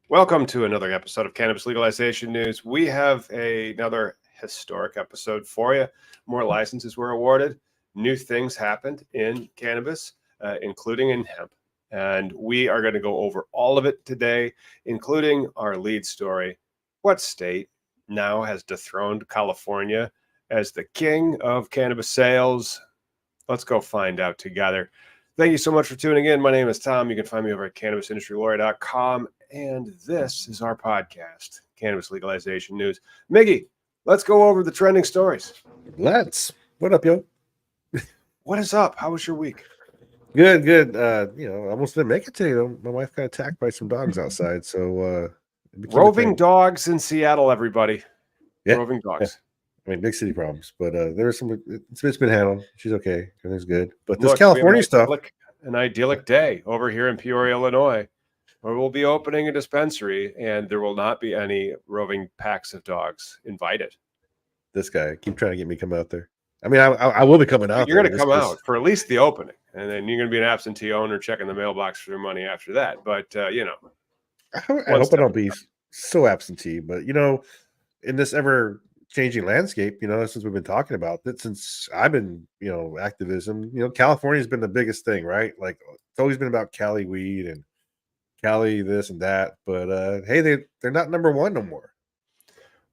Welcome to another episode of Cannabis Legalization News. We have another historic episode for you. More licenses were awarded. New things happened in cannabis, including in hemp. And we are going to go over all of it today, including our lead story. What state now has dethroned California as the king of cannabis sales? Let's go find out together. Thank you so much for tuning in. My name is Tom. You can find me over at CannabisIndustryLawyer.com. And this is our podcast, Cannabis Legalization News. Miggy, let's go over the trending stories. Let's. What up, yo? What is up? How was your week? Good. I almost didn't make it today, though. My wife got attacked by some dogs outside, so roving dogs in Seattle, everybody. Yeah. Roving dogs. Yeah. I mean, big city problems, but there's some. It's been handled. She's okay. Everything's good. But this California stuff. An idyllic day over here in Peoria, Illinois, where we'll be opening a dispensary, and there will not be any roving packs of dogs invited. This guy keep trying to get me to come out there. I mean, I will be coming out. You're going to come out for at least the opening, and then you're going to be an absentee owner checking the mailbox for your money after that. But I hope I don't be so absentee. But in this ever-changing landscape, since we've been talking about that, since I've been, activism, California's been the biggest thing, right? Like it's always been about Cali weed and Cali this and that. But hey, they're not number one no more.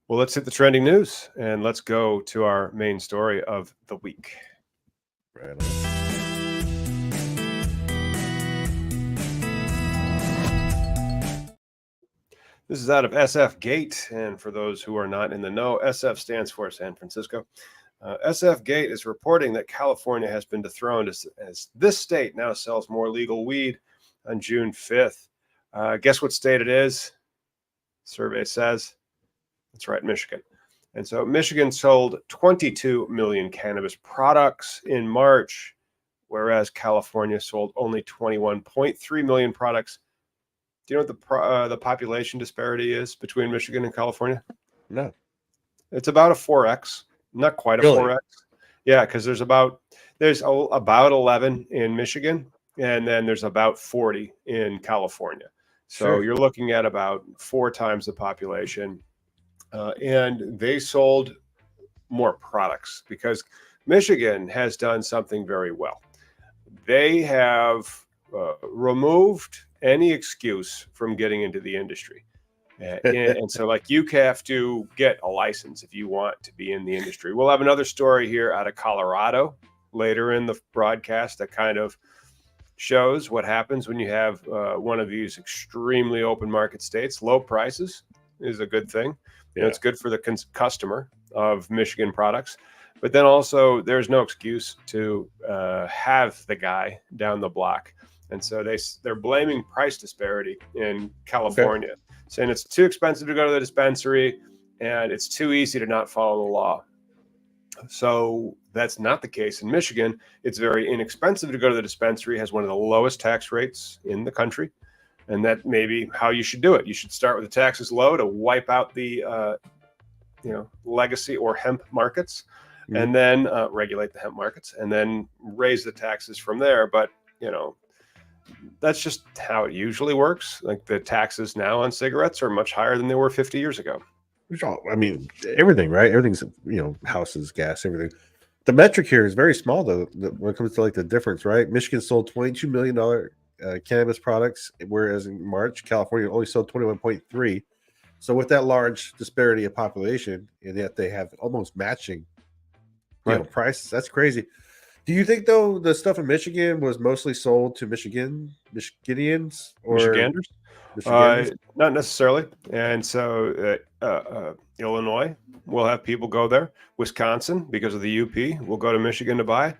Well, let's hit the trending news and let's go to our main story of the week. Right on. This is out of SFGate, and for those who are not in the know, SF stands for San Francisco. SFGate is reporting that California has been dethroned as this state now sells more legal weed on June 5th. Guess what state it is? Survey says. That's right, Michigan. And so Michigan sold 22 million cannabis products in March, whereas California sold only 21.3 million products. Do you know what the population disparity is between Michigan and California? No. It's about a 4x, not quite a 4x. Yeah, because there's about 11 in Michigan, and then there's about 40 in California. So Sure. You're looking at about 4 times the population. And they sold more products because Michigan has done something very well. They have removed any excuse from getting into the industry. And so you have to get a license if you want to be in the industry. We'll have another story here out of Colorado later in the broadcast that kind of shows what happens when you have one of these extremely open market states. Low prices is a good thing. It's good for the customer of Michigan products, but then also there's no excuse to have the guy down the block. And so they're blaming price disparity in California, saying it's too expensive to go to the dispensary and it's too easy to not follow the law. So that's not the case in Michigan. It's very inexpensive to go to the dispensary, has one of the lowest tax rates in the country. And that may be how you should do it. You should start with the taxes low to wipe out the, legacy or hemp markets, and then regulate the hemp markets, and then raise the taxes from there. But that's just how it usually works. Like the taxes now on cigarettes are much higher than they were 50 years ago. I mean, everything, right? Everything's houses, gas, everything. The metric here is very small, though, when it comes to the difference, right? Michigan sold $22 million. Cannabis products, whereas in March, California only sold 21.3. So with that large disparity of population, and yet they have almost matching prices, that's crazy. Do you think, though, the stuff in Michigan was mostly sold to Michiganians or Michiganders? Not necessarily. And so Illinois will have people go there. Wisconsin, because of the UP, will go to Michigan to buy.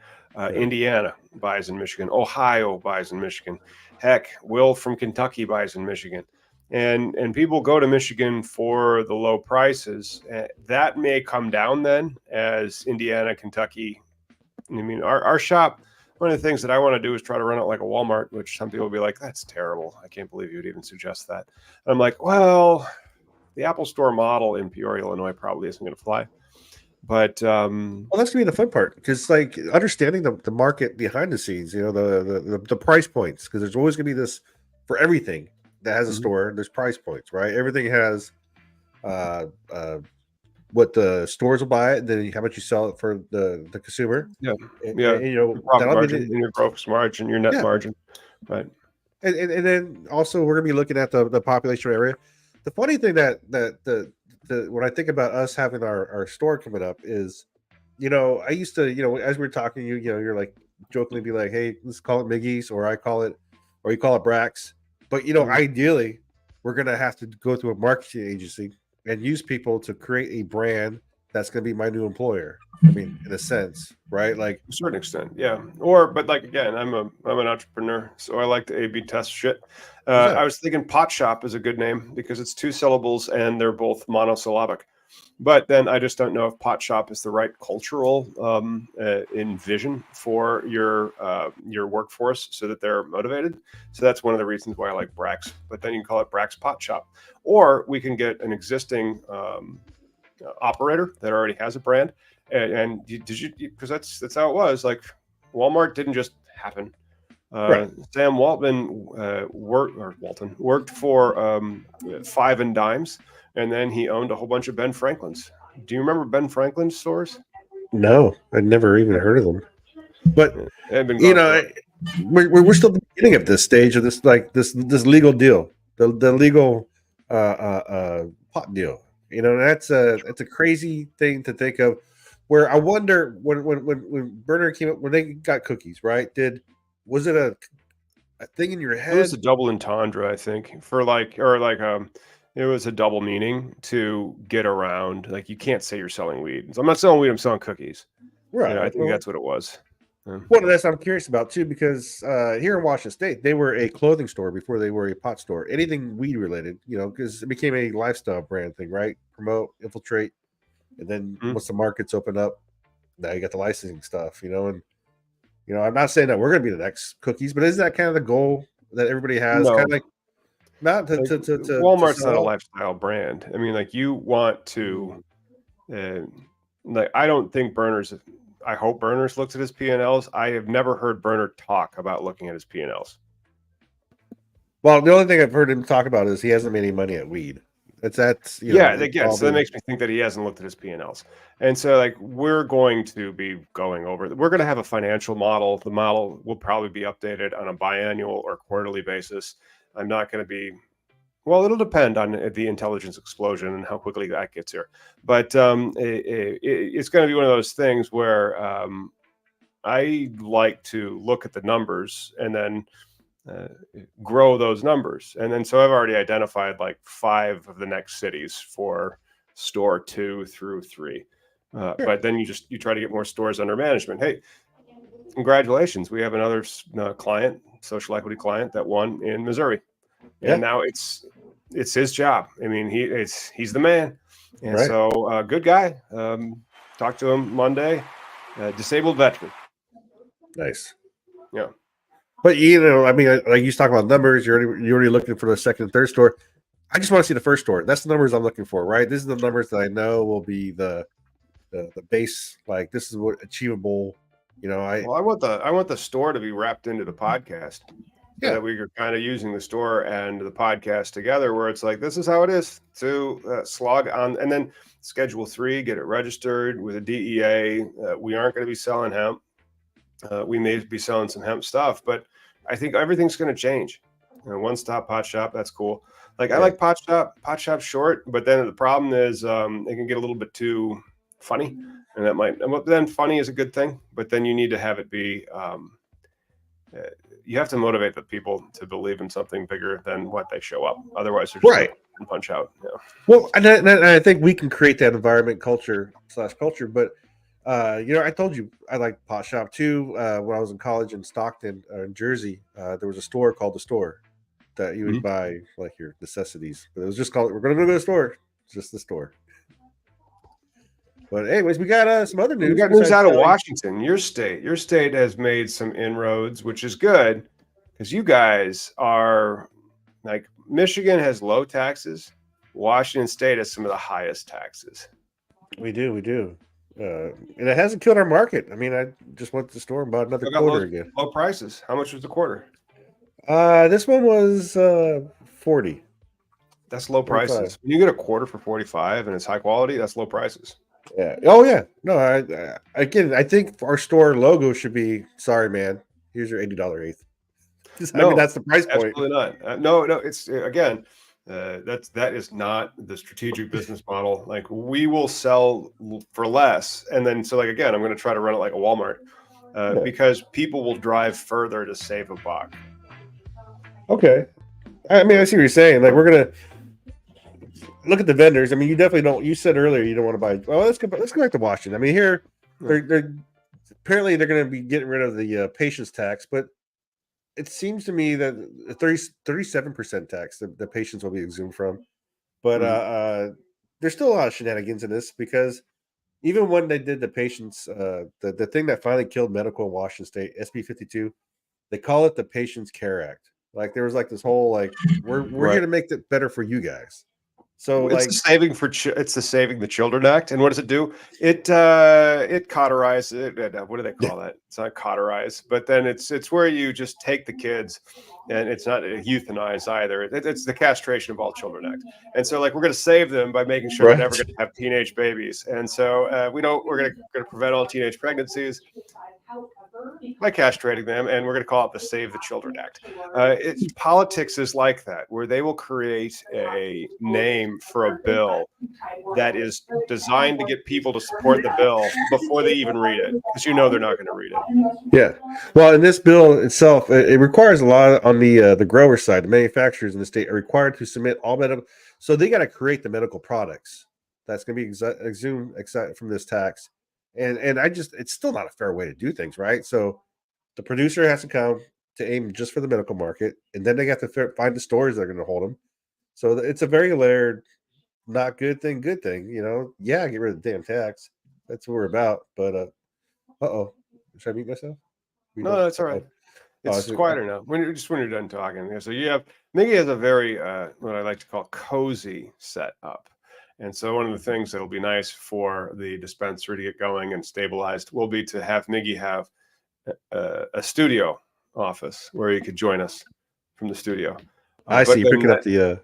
Indiana buys in Michigan. Ohio buys in Michigan. Heck, Will from Kentucky buys in Michigan. And people go to Michigan for the low prices. That may come down then as Indiana, Kentucky. I mean, our shop, one of the things that I want to do is try to run it like a Walmart, which some people will be like, that's terrible. I can't believe you would even suggest that. And I'm like, well, the Apple Store model in Peoria, Illinois probably isn't going to fly. But well, that's gonna be the fun part, because understanding the market behind the scenes, the price points, because there's always gonna be this for everything. that has a Mhm. store, there's price points, right? Everything has uh, uh, what the stores will buy it, then how much you sell it for the consumer. Yeah, And, yeah. you Your know, profit that'll be margin the and your gross margin, your net yeah. margin, right? And then also we're gonna be looking at the population area. The funny thing that the when I think about us having our store coming up is, you know, I used to, you know, as we are talking, you know, you're like jokingly be like, hey, let's call it Miggy's, or I call it, or you call it Brax. But you know, Mhm. ideally, we're gonna have to go through a marketing agency and use people to create a brand that's gonna be my new employer. I mean, in a sense, right? Like, To a certain extent, yeah. Or, but like again, I'm an entrepreneur, so I like to A/B test shit. I exactly. was thinking pot shop is a good name because it's two syllables and they're both monosyllabic. But then I just don't know if pot shop is the right cultural envision for your workforce so that they're motivated. So that's one of the reasons why I like Brax. But then you can call it Brax Pot Shop, or we can get an existing operator that already has a brand. And did you? Because that's how it was. Like Walmart didn't just happen. Right. Sam Waltman Walton worked for Five and Dimes, and then he owned a whole bunch of Ben Franklin's. Do you remember Ben Franklin's stores? No, I'd never even heard of them. But Yeah, they had been you gone for. know, we're still at the beginning of this stage of this, like this legal deal, the legal pot deal. You know, that's a crazy thing to think of. Where I wonder when Berner came up, when they got cookies, right? Was it a thing in your It was a head? double entendre, I think, for like or like it was a double meaning to get around. Like you can't say you're selling weed. So I'm not selling weed. I'm selling cookies. You know, I Right. think that's what it was. Yeah. Well, that's what I'm curious about too, because here in Washington State, they were a clothing store before they were a pot store. Anything weed related, you know, because it became a lifestyle brand thing, right? Promote, infiltrate, and then Mhm. once the markets open up, now you got the licensing stuff, you know. And you know, I'm not saying that we're going to be the next cookies, but isn't that kind of the goal that everybody has? Kind No, of like not like to Walmart's sell not a out. lifestyle brand. I mean, like you want to, uh, like I don't think Berners. I hope Berners looks at his P&Ls. I have never heard Berner talk about looking at his P&Ls. Well, the only thing I've heard him talk about is he hasn't made any money at weed. That's you know, Yeah, it's again, all so that been makes me think that he hasn't looked at his P&Ls. And so like we're going to be going over we're going to have a financial model. The model will probably be updated on a biannual or quarterly basis. I'm not going to be well, it'll depend on the intelligence explosion and how quickly that gets here. But it's going to be one of those things where I like to look at the numbers and then uh, grow those numbers. And then so I've already identified like 5 of the next cities for store 2 through 3. sure. But then you try to get more stores under management. Hey, congratulations! We have another client, social equity client that won in Missouri, and Yeah, now it's his job. I mean, he's the man, and right. so good guy. Talked to him Monday. Disabled veteran. Nice. Yeah. But you know, I mean, like you talk about numbers, you're already looking for the second and third store. I just want to see the first store. That's the numbers I'm looking for, right? This is the numbers that I know will be the base. Like this is what achievable. You know, Well, I want the store to be wrapped into the podcast so yeah, that we are kind of using the store and the podcast together, where it's like this is how it is to slog on, and then Schedule 3, get it registered with a DEA. We aren't going to be selling hemp. We may be selling some hemp stuff, but I think everything's going to change. You know, one stop pot shop, that's cool. Like I yeah, like pot shop short, but then the problem is it can get a little bit too funny, and that might. Well, then funny is a good thing, but then you need to have it be. Uh, you have to motivate the people to believe in something bigger than what they show up. Otherwise, they're just going right. to punch out. Yeah. Well, and I think we can create that environment, culture. But you know, I told you I like pot shop too. When I was in college in Stockton, in Jersey, there was a store called the Store that you would Mhm. buy like your necessities. But it was just called. We're going to go to the store. It's just the store. But anyways, we got some other We news got news besides out of selling. Washington. Your state. Your state has made some inroads, which is good because you guys are like Michigan has low taxes. Washington State has some of the highest taxes. We do, and it hasn't killed our market. I mean, I just went to the store and bought another Still got quarter again. low prices. How much was the quarter? This one was 40, That's low 45. prices. When you get a quarter for 45 and it's high quality, that's low prices. Yeah. Oh yeah. No, again, I think our store logo should be, sorry, man. Here's your $80 eighth. I mean, No, that's the price point. absolutely not. No. It's again, that is not the strategic business model. Like we will sell for less, and then so like again, I'm going to try to run it like a Walmart Yeah. because people will drive further to save a buck. Okay. I mean, I see what you're saying. Like, we're gonna look at the vendors. I mean, you definitely don't. You said earlier you don't want to buy. Well, let's go back to Washington. I mean, here they're apparently they're going to be getting rid of the patient's tax, but it seems to me that 37% tax the patients will be exempt from. But there's still a lot of shenanigans in this because even when they did the patients, the thing that finally killed medical in Washington State, SB 52, they call it the Patients Care Act. Like there was like this whole like we're here Right. to make it better for you guys. So It's like the it's the Saving the Children Act, and what does it do? It cauterizes it. What do they call that? It's not cauterize, but then it's where you just take the kids, and it's not euthanize either. It's the Castration of All Children Act, and so like we're going to save them by making sure they're never right. going to have teenage babies, and so we're going to prevent all teenage pregnancies by castrating them, and we're going to call it the Save the Children Act. Politics is like that, where they will create a name for a bill that is designed to get people to support the bill before they even read it, because they're not going to read it. Yeah. Well, in this bill itself, it requires a lot on the grower side. The manufacturers in the state are required to submit all medical. So they got to create the medical products that's going to be exhumed from this tax. And it's still not a fair way to do things, right? So the producer has to come to aim just for the medical market, and then they got to find the stores that are going to hold them. So it's a very layered, not good thing, good thing. Yeah, get rid of the damn tax. That's what we're about. But oh, should I mute myself? No, that's all right. It's quieter now. When you're done talking, so you have Miggy has a very what I like to call cozy setup. And so one of the things that'll be nice for the dispensary to get going and stabilized will be to have Miggy have a studio office where you could join us from the studio. I but see. then Picking up the.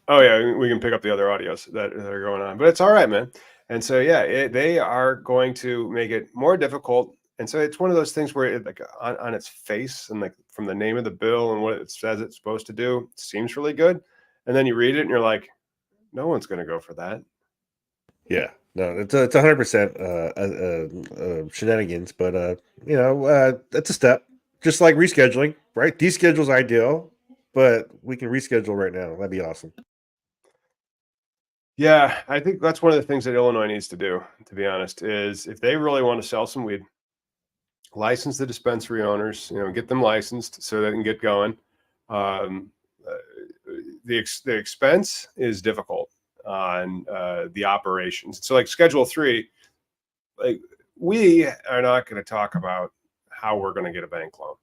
Oh yeah, we can pick up the other audios that are going on, but it's all right, man. And so yeah, they are going to make it more difficult. And so it's one of those things where like on its face and like from the name of the bill and what it says it's supposed to do, it seems really good. And then you read it and you're like, no one's going to go for that. Yeah, no, it's 100% shenanigans, but that's a step. Just like rescheduling, right? Deschedule's ideal, but we can reschedule right now. That'd be awesome. Yeah, I think that's one of the things that Illinois needs to do, to be honest, is if they really want to sell some weed, license the dispensary owners, get them licensed so they can get going. Um, the expense is difficult on the operations. So like Schedule 3, like we are not going to talk about how we're going to get a bank loan.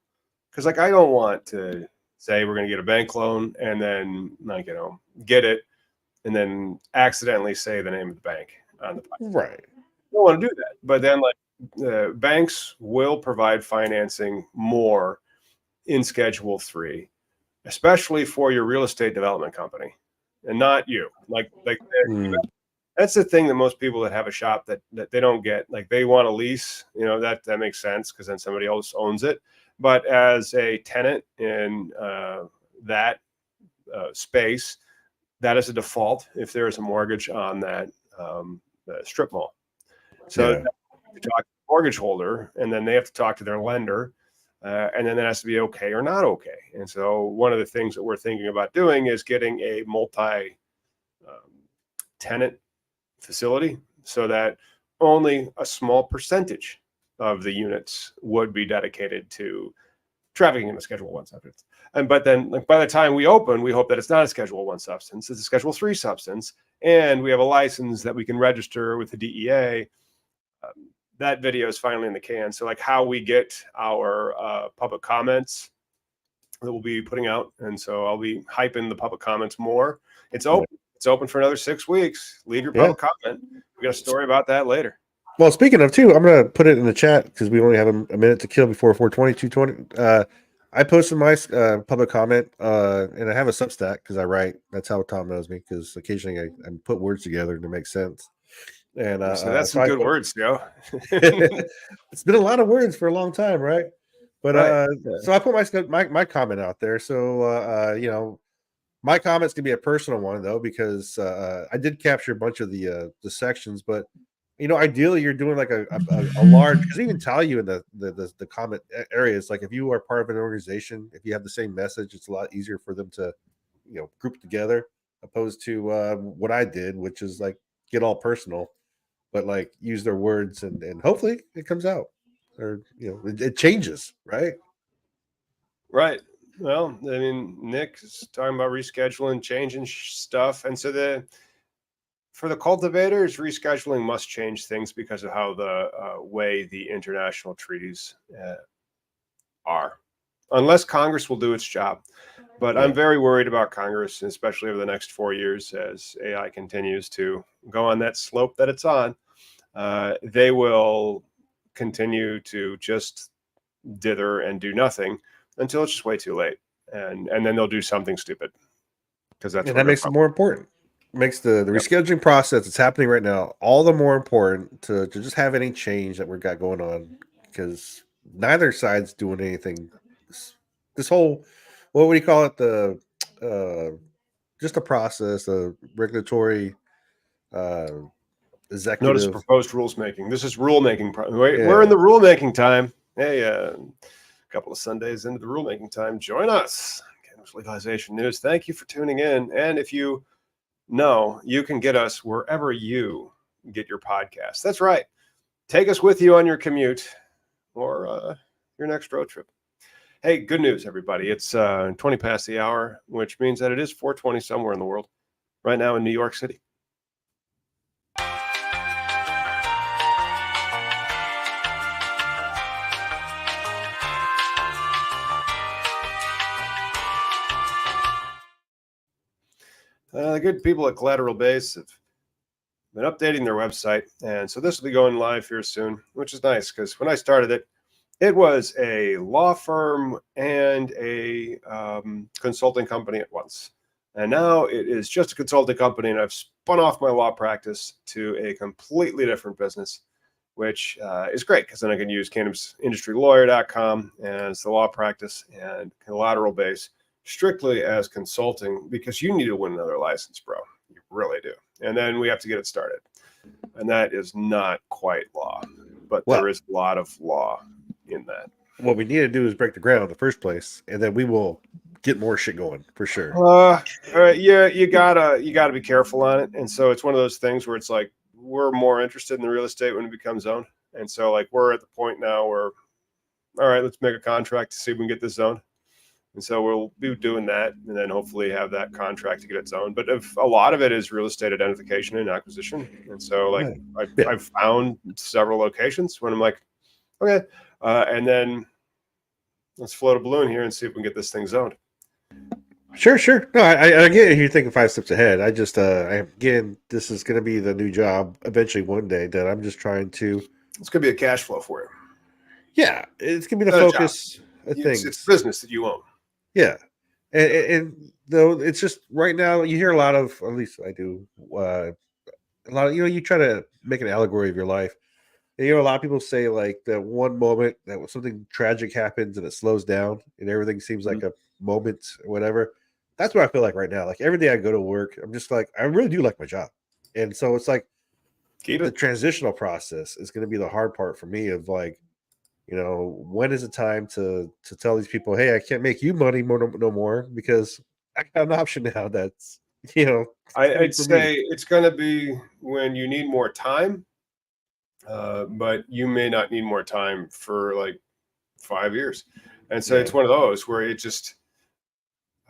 Because like I don't want to say we're going to get a bank loan and then get it and then accidentally say the name of the bank on the podcast. Right. I don't want to do that. But then banks will provide financing more in Schedule 3, especially for your real estate development company and not you. That's the thing that most people that have a shop that they don't get. Like they want a lease, that makes sense because then somebody else owns it. But as a tenant in that space, that is a default if there is a mortgage on that strip mall. So Yeah. to talk to the mortgage holder, and then they have to talk to their lender, and then that has to be okay or not okay. And so one of the things that we're thinking about doing is getting a multi-tenant facility so that only a small percentage of the units would be dedicated to trafficking in a Schedule 1 substance. But then by the time we open, we hope that it's not a Schedule 1 substance, it's a Schedule 3 substance, and we have a license that we can register with the DEA. That video is finally in the can. So like how we get our public comments that we'll be putting out. And so I'll be hyping the public comments more. It's open. It's open for another 6 weeks. Leave your public comment. We got a story about that later. Well, speaking of too, I'm going to put it in the chat because we only have a minute to kill before 420, 220. I posted my public comment, and I have a Substack because I write. That's how Tom knows me, because occasionally I put words together to make sense. And So that's so some I good put. words, Joe. It's been a lot of words for a long time, right? But Right. so I put my comment out there. So my comment's gonna be a personal one though, because I did capture a bunch of the sections, but ideally you're doing like a large, because even tell you in the comment areas, like if you are part of an organization, if you have the same message, it's a lot easier for them to group together, opposed to what I did, which is like get all personal, but like use their words, and hopefully it comes out, or it changes, right? Right. Well, I mean, Nick's talking about rescheduling, changing stuff, and so for the cultivators, rescheduling must change things because of how the way the international treaties are, unless Congress will do its job. But Yeah. I'm very worried about Congress, especially over the next 4 years, as AI continues to go on that slope that it's on. They will continue to just dither and do nothing until it's just way too late, and then they'll do something stupid because that's And where that they're makes it more important. Makes the Yep. rescheduling process that's happening right now all the more important to just have any change that we've got going on, because neither side's doing anything. This whole, what would you call it? Uh, just a process, a regulatory, uh, Notice executive. proposed rules making. This is rule making. We're in Yeah. the rule making time. Hey, a couple of Sundays into the rule making time. Join us. Cannabis Legalization News. Thank you for tuning in. And if you know, you can get us wherever you get your podcasts. That's right. Take us with you on your commute or your next road trip. Hey, good news, everybody. It's 20 past the hour, which means that it is 4:20 somewhere in the world. Right now in New York City. The good people at Collateral Base have been updating their website, and so this will be going live here soon, which is nice because when I started it, it was a law firm and a consulting company at once. And now it is just a consulting company, and I've spun off my law practice to a completely different business, which is great because then I can use cannabisindustrylawyer.com as the law practice and Collateral Base strictly as consulting, because you need to win another license, bro. You really do. And then we have to get it started. And that is not quite law, but Well, there is a lot of law in that. what we need to do is break the ground in the first place, and then we will get more shit going for sure. Yeah, you gotta be careful on it. And so it's one of those things where it's like we're more interested in the real estate when it becomes zoned. And so like we're at the point now where, all right, let's make a contract to see if we can get this zoned. And so we'll be doing that, and then hopefully have that contract to get it zoned. But if a lot of it is real estate identification and acquisition, and so like Yeah. I've found several locations when I'm like, okay, and then let's float a balloon here and see if we can get this thing zoned. Sure. No, I get it. You're thinking 5 steps ahead. I just, again, this is going to be the new job eventually one day that I'm just trying to. It's gonna be a cash flow for you. Yeah, it's going to be the Not a job. focus of It's things. business that you own. Yeah, and though it's just right now you hear a lot of, at least I do, a lot of, you try to make an allegory of your life. And, a lot of people say like that one moment that something tragic happens and it slows down and everything seems like a moment or whatever. That's what I feel like right now. Like every day I go to work, I'm just like, I really do like my job. And so it's like Keep the it. transitional process is going to be the hard part for me of like, when is it time to tell these people, hey, I can't make you money no more because I got an option now that's, it's going to be I'd for me. say it's gonna be when you need more time, but you may not need more time for like 5 years. And so Yeah. it's one of those where it just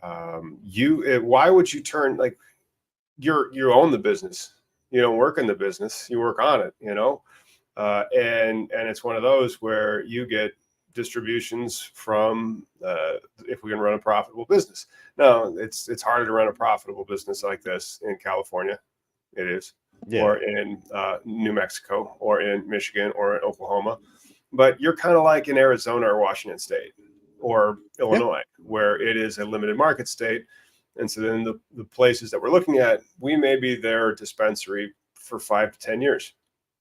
why would you turn like you own the business, you don't work in the business, you work on it, and it's one of those where you get distributions from if we can run a profitable business. Now it's harder to run a profitable business like this in California. It is, Yeah. or in New Mexico, or in Michigan, or in Oklahoma, but you're kind of like in Arizona or Washington State. or Illinois, where it is a limited market state. And so then the places that we're looking at, we may be their dispensary for 5 to 10 years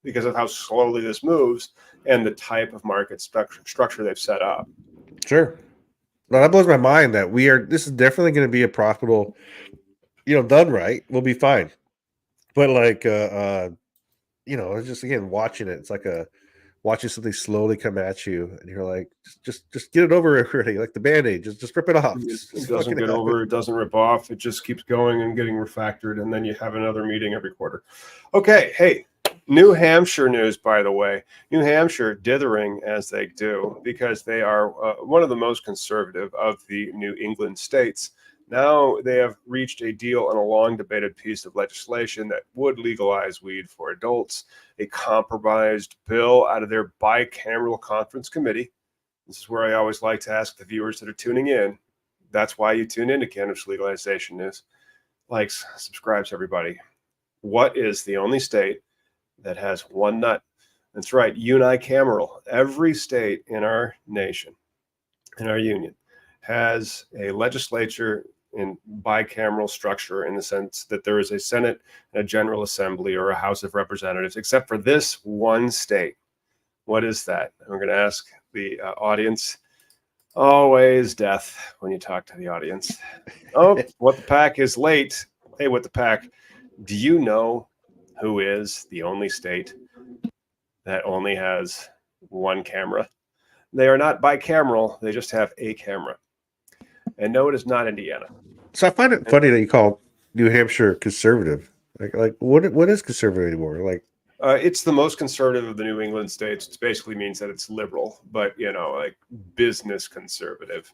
because of how slowly this moves and the type of market structure they've set up. Sure. Now that blows my mind that this is definitely going to be a profitable, done right, we'll be fine. But like, it's just, again, watching it, it's like watching something slowly come at you, and you're like, just get it over already, like the Band-Aid, just rip it off. It doesn't get over, it doesn't rip off, it just keeps going and getting refactored, and then you have another meeting every quarter. Okay, hey, New Hampshire news, by the way. New Hampshire dithering as they do because they are one of the most conservative of the New England states. Now they have reached a deal on a long debated piece of legislation that would legalize weed for adults, a compromised bill out of their bicameral conference committee. This is where I always like to ask the viewers that are tuning in. That's why you tune into Cannabis Legalization News. Likes, subscribes, everybody. What is the only state that has one nut? That's right, Unicameral. Every state in our nation, in our union, has a legislature in bicameral structure in the sense that there is a Senate and a General Assembly or a House of Representatives, except for this one state. What is that? I'm going to ask the audience. Always death when you talk to the audience. Oh, What the Pack is late. Hey, What the Pack, do you know who is the only state that only has one camera? They are not bicameral. They just have a camera. And no, it is not Indiana. So I find it funny that you call New Hampshire conservative. Like what is conservative anymore? Like, it's the most conservative of the New England states. It basically means that it's liberal, but like business conservative,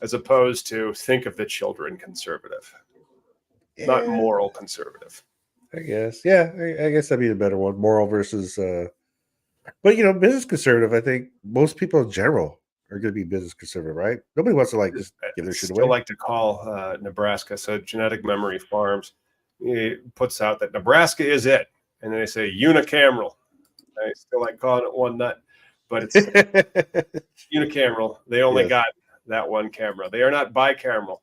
as opposed to think of the children conservative, not moral conservative. I guess, yeah, I guess that'd be the better one. Moral versus, but business conservative. I think most people in general are going to be business conservative, right? Nobody wants to like just give their shit away. Still like to call Nebraska. So Genetic Memory Farms puts out that Nebraska is it. And then they say unicameral. I still like calling it one nut, but it's unicameral. They only got that one camera. They are not bicameral.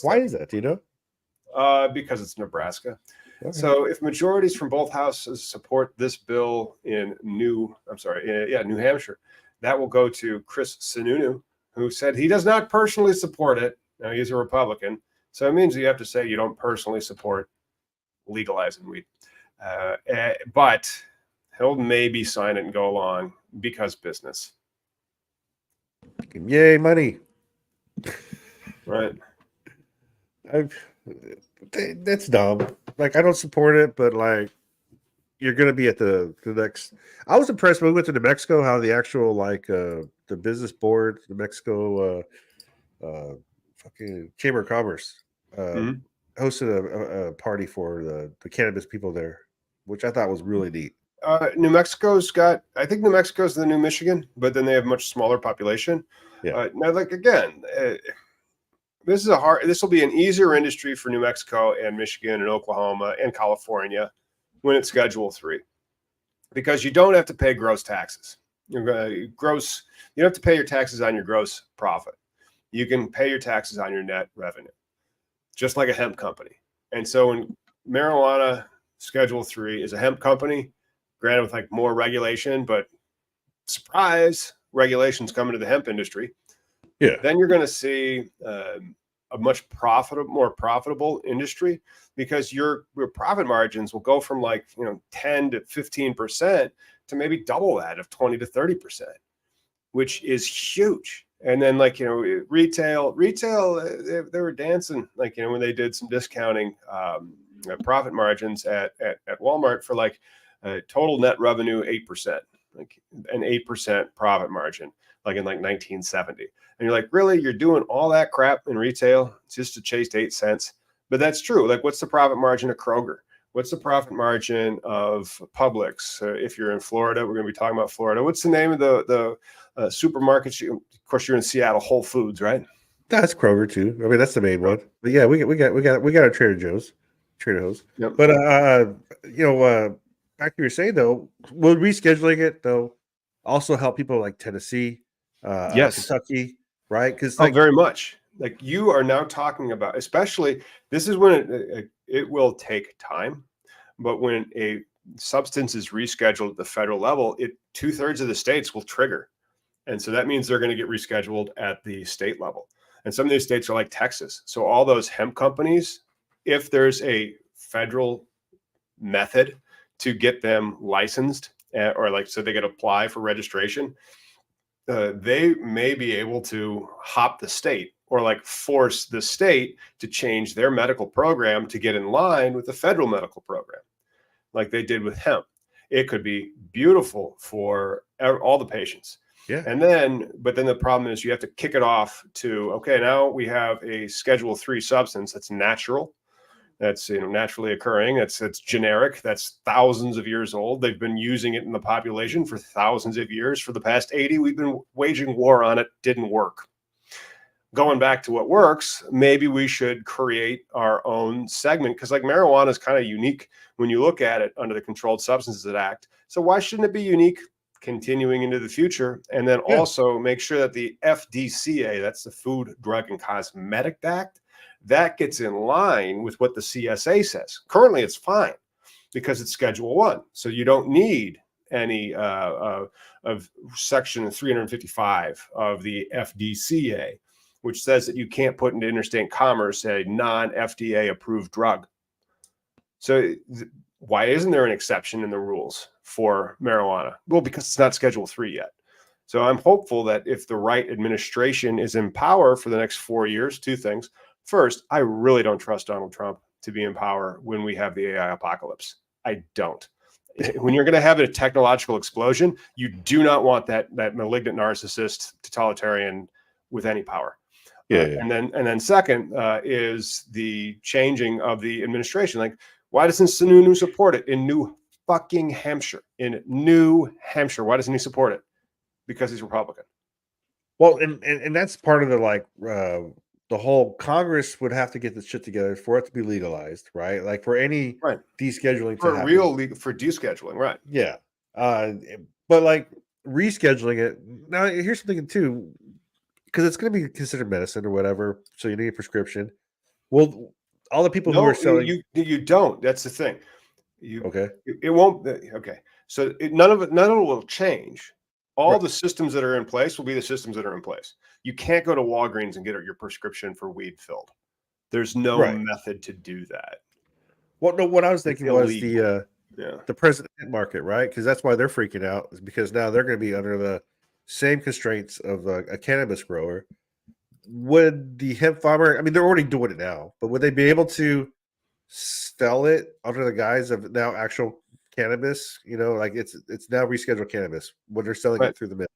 Why is that? Do you know? Because it's Nebraska. Okay. So if majorities from both houses support this bill in New Hampshire, that will go to Chris Sununu, who said he does not personally support it. Now he's a Republican. So it means you have to say you don't personally support legalizing weed. But he'll maybe sign it and go along because business. Yay, money. Right. That's dumb. Like, I don't support it, but like, you're going to be at the next. I was impressed when we went to New Mexico, how the actual the business board, New Mexico fucking Chamber of Commerce hosted a party for the cannabis people there, which I thought was really neat. New Mexico's got, I think New Mexico's the new Michigan, but then they have much smaller population. Yeah. Now, like, again, this will be an easier industry for New Mexico and Michigan and Oklahoma and California when it's Schedule 3, because you don't have to pay gross taxes. You don't have to pay your taxes on your gross profit. You can pay your taxes on your net revenue, just like a hemp company. And so when marijuana Schedule 3 is a hemp company, granted with like more regulation, but surprise, regulations coming to the hemp industry. Yeah. Then you're going to see a much more profitable industry, because your profit margins will go from 10 to 15% to maybe double that of 20 to 30%, which is huge. And then retail, they were dancing when they did some discounting profit margins at Walmart for total net revenue 8%, an 8% profit margin, in 1970. And you're like, really? You're doing all that crap in retail just to chase 8 cents? But that's true. What's the profit margin of Kroger? What's the profit margin of Publix? If you're in Florida, we're going to be talking about Florida. What's the name of the supermarkets? Of course, you're in Seattle, Whole Foods, right? That's Kroger too. I mean, that's the main one. But yeah, we got our Trader Joe's. Yep. But back to your saying though, will rescheduling it though also help people like Tennessee, Yes. Kentucky, right? Because Oh, like, very much. Like you are now talking about, especially this is when it will take time, but when a substance is rescheduled at the federal level, it 2/3 of the states will trigger. And so that means they're going to get rescheduled at the state level. And some of these states are like Texas. So all those hemp companies, if there's a federal method to get them licensed or like so they could apply for registration, they may be able to hop the state or like force the state to change their medical program to get in line with the federal medical program, like they did with hemp. It could be beautiful for all the patients. yeah, And then, but then the problem is you have to kick it off to, okay, now we have a Schedule 3 substance that's natural, that's naturally occurring, that's generic, that's thousands of years old. They've been using it in the population for thousands of years. For the past 80, we've been waging war on it. Didn't work. Going back to what works, maybe we should create our own segment, because like marijuana is kind of unique when you look at it under the Controlled Substances Act. So why shouldn't it be unique continuing into the future? And then yeah, also make sure that the FDCA, that's the Food, Drug, and Cosmetic Act, that gets in line with what the CSA says. Currently, it's fine because it's Schedule 1. So you don't need any of Section 355 of the FDCA, which says that you can't put into interstate commerce a non-FDA approved drug. So why isn't there an exception in the rules for marijuana? Well, because it's not Schedule 3 yet. So I'm hopeful that if the right administration is in power for the next 4 years, two things. First, I really don't trust Donald Trump to be in power when we have the AI apocalypse. I don't. When you're going to have a technological explosion, you do not want that malignant narcissist totalitarian with any power. yeah, And then second is the changing of the administration. Like, why doesn't Sununu support it in New fucking Hampshire? In New Hampshire, why doesn't he support it? Because he's Republican. Well, and that's part of the whole Congress would have to get this shit together for it to be legalized, right? Like for any Right. descheduling to For happen. real legal, for descheduling, right? Yeah. But like rescheduling it now, here's something too, because it's going to be considered medicine or whatever, so you need a prescription. Well, all the people who are No, selling, you don't. That's the thing. okay, It won't. Okay, so none of it will change. All right, the systems that are in place will be the systems that are in place. You can't go to Walgreens and get your prescription for weed filled. There's no right. method to do that. Well, no, what I was It's thinking was illegal. Yeah. the president market, right? Because that's why they're freaking out, is because now they're going to be under the same constraints of a cannabis grower. Would the hemp farmer? I mean, they're already doing it now, but would they be able to sell it under the guise of now actual cannabis? Like it's now rescheduled cannabis when they're selling Right. it through the mill,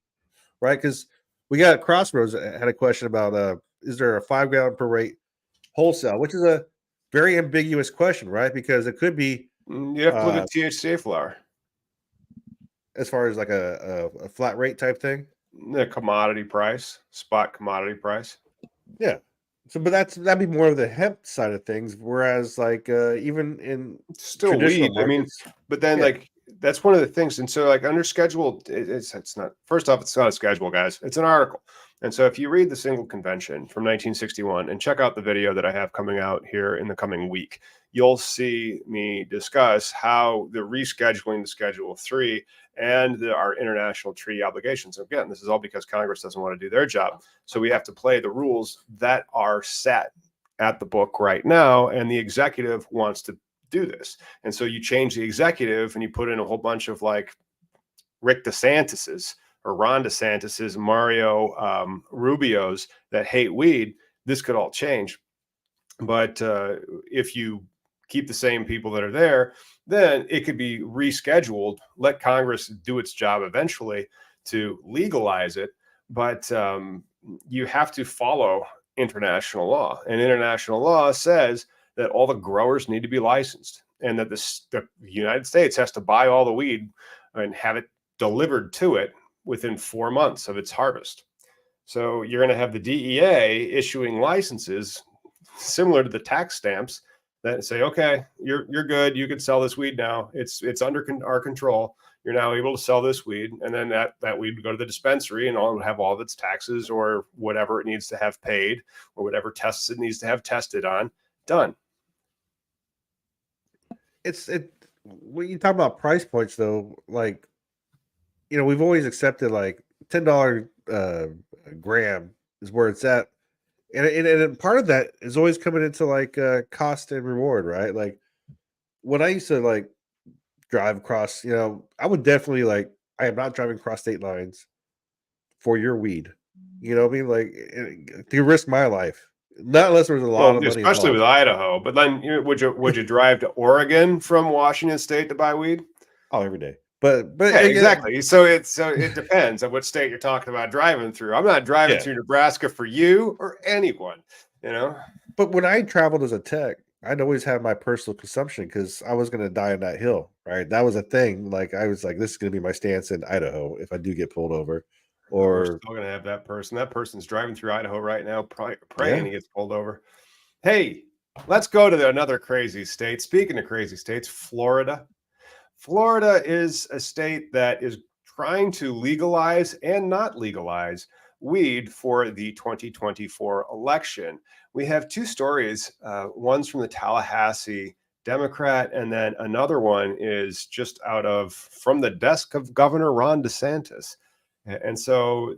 right? Because we got Crossroads had a question about is there a 5 gallon per rate wholesale, which is a very ambiguous question, right? Because it could be You have to look at THCA flower, as far as like a flat rate type thing. the commodity price, spot commodity price. Yeah. So, but that'd be more of the hemp side of things, whereas like even in It's still traditional weed. I mean, markets, but then yeah, like that's one of the things. And so like under schedule, it's not. First off, it's not a schedule, guys. It's an article. And so if you read the single convention from 1961 and check out the video that I have coming out here in the coming week, you'll see me discuss how the rescheduling the Schedule 3 and our international treaty obligations. Again, this is all because Congress doesn't want to do their job. So we have to play the rules that are set at the book right now. And the executive wants to do this. And so you change the executive and you put in a whole bunch of like Rick DeSantis's or Ron DeSantis's, Mario Rubio's that hate weed. This could all change. But if you keep the same people that are there, then it could be rescheduled. Let Congress do its job eventually to legalize it. But you have to follow international law. And international law says that all the growers need to be licensed and that the United States has to buy all the weed and have it delivered to it within 4 months of its harvest. So you're going to have the DEA issuing licenses similar to the tax stamps that say, okay, you're good. You can sell this weed now. It's under our control. You're now able to sell this weed, and then that weed would go to the dispensary and all have all of its taxes or whatever it needs to have paid or whatever tests it needs to have tested on done. When you talk about price points, though, like, you know, we've always accepted like $10 gram is where it's at, and part of that is always coming into like cost and reward, right? Like when I used to like drive across, you know, I would definitely like, I am not driving across state lines for your weed. You know what I mean? Like to risk my life, not unless there was a lot Well, of money especially with involved. Idaho. But then would you drive to Oregon from Washington State to buy weed? Oh, every day. But Yeah, again, exactly. So it depends on what state you're talking about driving through. I'm not driving yeah. through Nebraska for you or anyone, you know. But when I traveled as a tech, I'd always have my personal consumption because I was going to die on that hill, right? That was a thing. Like I was like, this is going to be my stance in Idaho if I do get pulled over, We're or still gonna have that person. That person's driving through Idaho right now, praying yeah, he gets pulled over. Hey, let's go to another crazy state. Speaking of crazy states, Florida. Florida is a state that is trying to legalize and not legalize weed for the 2024 election. We have two stories. One's from the Tallahassee Democrat, and then another one is just from the desk of Governor Ron DeSantis. And so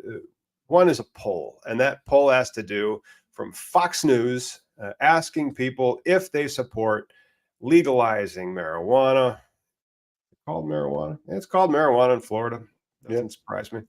one is a poll, and that poll has to do from Fox News asking people if they support legalizing marijuana. Called marijuana. It's called marijuana in Florida. Doesn't surprise me.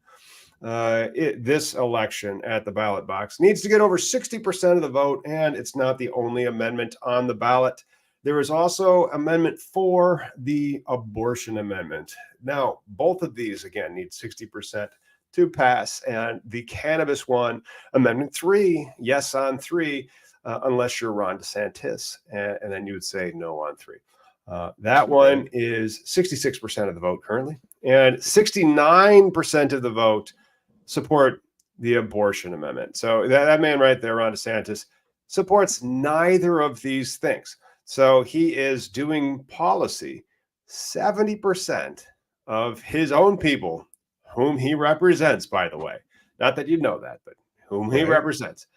This election at the ballot box needs to get over 60% of the vote, and it's not the only amendment on the ballot. There is also Amendment 4, the abortion amendment. Now, both of these, again, need 60% to pass, and the cannabis one, Amendment 3, yes on 3, unless you're Ron DeSantis, and then you would say no on 3. That one is 66% of the vote currently, and 69% of the vote support the abortion amendment. So that man right there, Ron DeSantis, supports neither of these things. So he is doing policy. 70% of his own people, whom he represents, by the way, not that you know that, but whom he represents,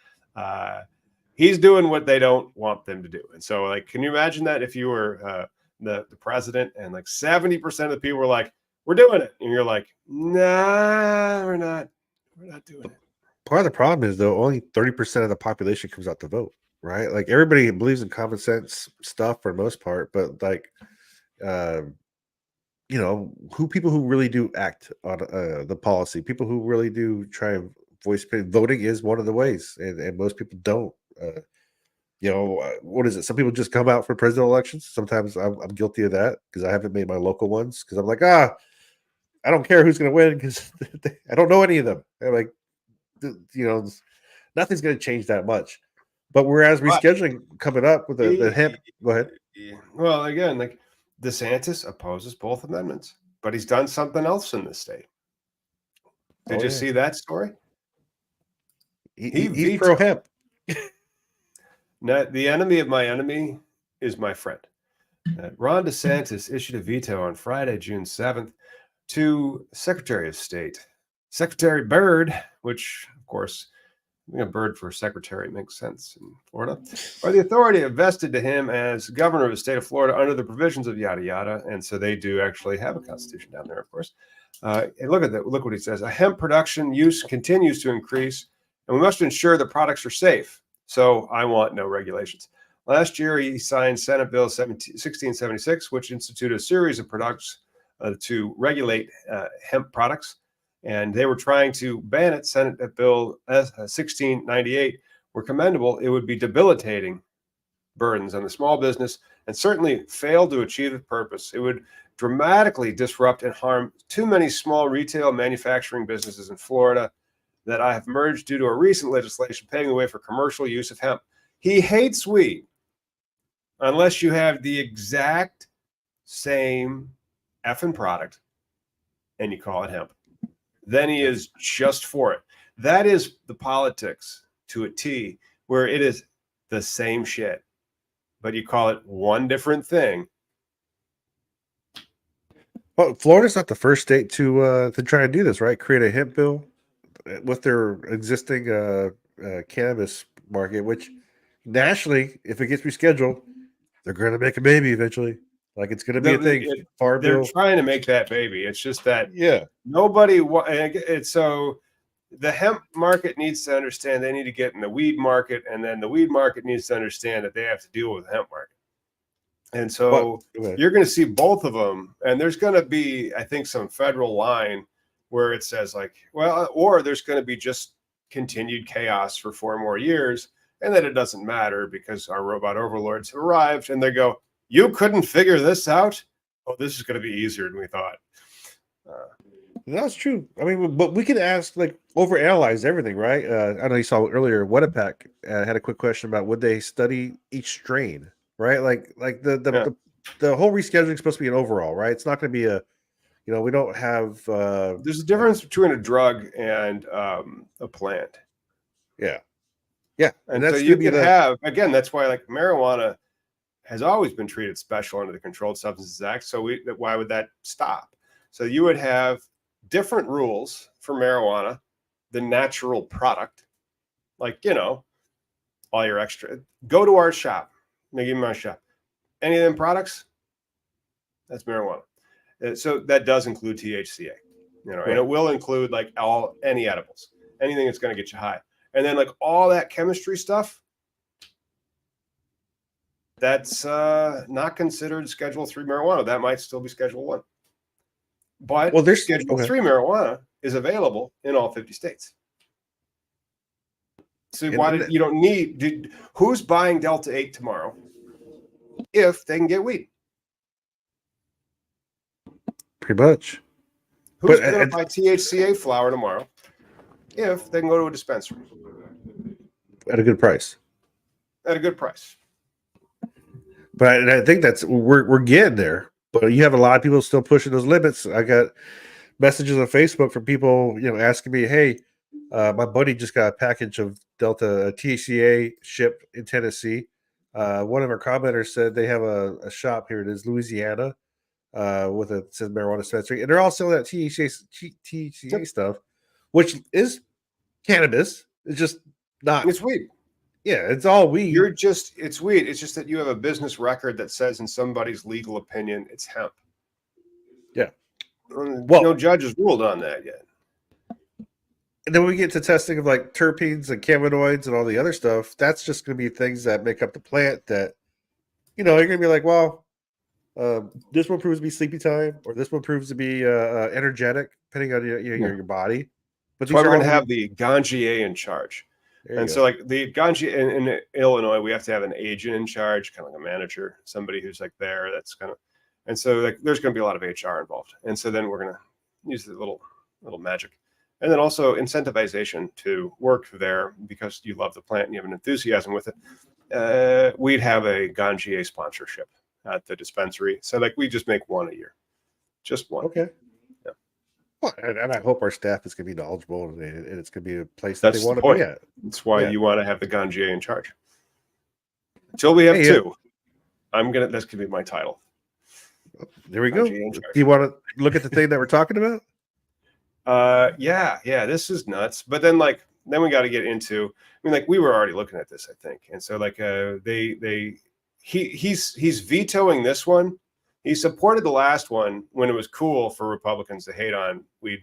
he's doing what they don't want them to do. And so, like, can you imagine that if you were the president and like 70% of the people were like, we're doing it, and you're like, nah, we're not doing it. Part of the problem is though, only 30% of the population comes out to vote, right? Like everybody believes in common sense stuff for the most part, but like, you know, people who really do act on the policy, people who really do try and voice opinion, voting is one of the ways, and most people don't. You know, what is it? Some people just come out for presidential elections. Sometimes I'm guilty of that because I haven't made my local ones because I'm like, I don't care who's going to win because I don't know any of them. I'm like, you know, nothing's going to change that much. But whereas rescheduling coming up with the hemp, go ahead. Well, again, like DeSantis opposes both amendments, but he's done something else in this state. Did you see that story? He's pro hemp. Now, the enemy of my enemy is my friend. Ron DeSantis issued a veto on Friday, June 7th, to Secretary of State, Secretary Byrd, which, of course, a bird for secretary makes sense in Florida, or the authority vested to him as governor of the state of Florida under the provisions of yada yada. And so they do actually have a constitution down there, of course. And look at that. Look what he says. A hemp production use continues to increase, and we must ensure the products are safe. So I want no regulations. Last year, he signed Senate Bill 1676, which instituted a series of products to regulate hemp products. And they were trying to ban it. Senate Bill 1698 were commendable. It would be debilitating burdens on the small business and certainly fail to achieve the purpose. It would dramatically disrupt and harm too many small retail manufacturing businesses in Florida that I have merged due to a recent legislation paving the way for commercial use of hemp. He hates weed unless you have the exact same effing product and you call it hemp. Then he is just for it. That is the politics to a T, where it is the same shit. but you call it one different thing. Well, Florida's not the first state to try and do this, right? Create a hemp bill with their existing cannabis market, which nationally, if it gets rescheduled, they're going to make a baby eventually. Like it's going to be a thing. Farm They're bill. trying to make that baby. It's just that Yeah. nobody. It's so the hemp market needs to understand they need to get in the weed market, and then the weed market needs to understand that they have to deal with the hemp market. And so you're going to see both of them, and there's going to be, I think, some federal line where it says like, well, or there's going to be just continued chaos for 4 more years, and then it doesn't matter because our robot overlords have arrived, and they go, you couldn't figure this out? Oh, this is going to be easier than we thought. That's true. I mean, but we can ask, like, overanalyze everything, right? I know you saw earlier, Whatapack had a quick question about would they study each strain, right? Like the whole rescheduling is supposed to be an overall, right? It's not going to be a, we don't have. There's a difference between a drug and a plant. Yeah. Yeah. And so you can have, again, that's why like marijuana has always been treated special under the Controlled Substances Act. So why would that stop? So you would have different rules for marijuana, the natural product, like, all your extra, go to our shop, give me my shop. Any of them products, that's marijuana. So that does include THCA, right. And it will include like any edibles, anything that's going to get you high. And then like all that chemistry stuff, that's not considered Schedule 3 marijuana. That might still be Schedule 1. But there's Schedule 3 marijuana is available in all 50 states. So you don't need, who's buying Delta 8 tomorrow if they can get weed? Pretty much. Who's going to buy THCA flower tomorrow if they can go to a dispensary? At a good price. At a good price. But I think we're getting there. But you have a lot of people still pushing those limits. I got messages on Facebook from people, asking me, "Hey, my buddy just got a package of Delta THCA shipped in Tennessee." One of our commenters said they have a shop here. It is Louisiana, with it says marijuana dispensary, and they're all selling that THCA stuff, which is cannabis. It's just not. It's weed. Yeah, it's all weed. It's weed. It's just that you have a business record that says in somebody's legal opinion it's hemp. Yeah. Well, no judge has ruled on that yet. And then when we get to testing of like terpenes and cannabinoids and all the other stuff, that's just going to be things that make up the plant that, you're going to be like, well, this one proves to be sleepy time, or this one proves to be energetic, depending on your body. But that's why we're going to have the Ganga in charge. And so, like the Ganga in Illinois, we have to have an agent in charge, kind of like a manager, somebody who's like there. That's kind of, and so like there's going to be a lot of HR involved. And so then we're going to use the little magic, and then also incentivization to work there because you love the plant and you have an enthusiasm with it. We'd have a Ganga sponsorship at the dispensary. So like we just make one a year, just one. Okay. Well, and I hope our staff is going to be knowledgeable and it's going to be a place that they want to be at. That's why you want to have the Ganga in charge. Until we have two, that's going to be my title. There we go. Do you want to look at the thing that we're talking about? Yeah, this is nuts. But then we got to get into, we were already looking at this, I think. And so he's vetoing this one. He supported the last one when it was cool for Republicans to hate on weed.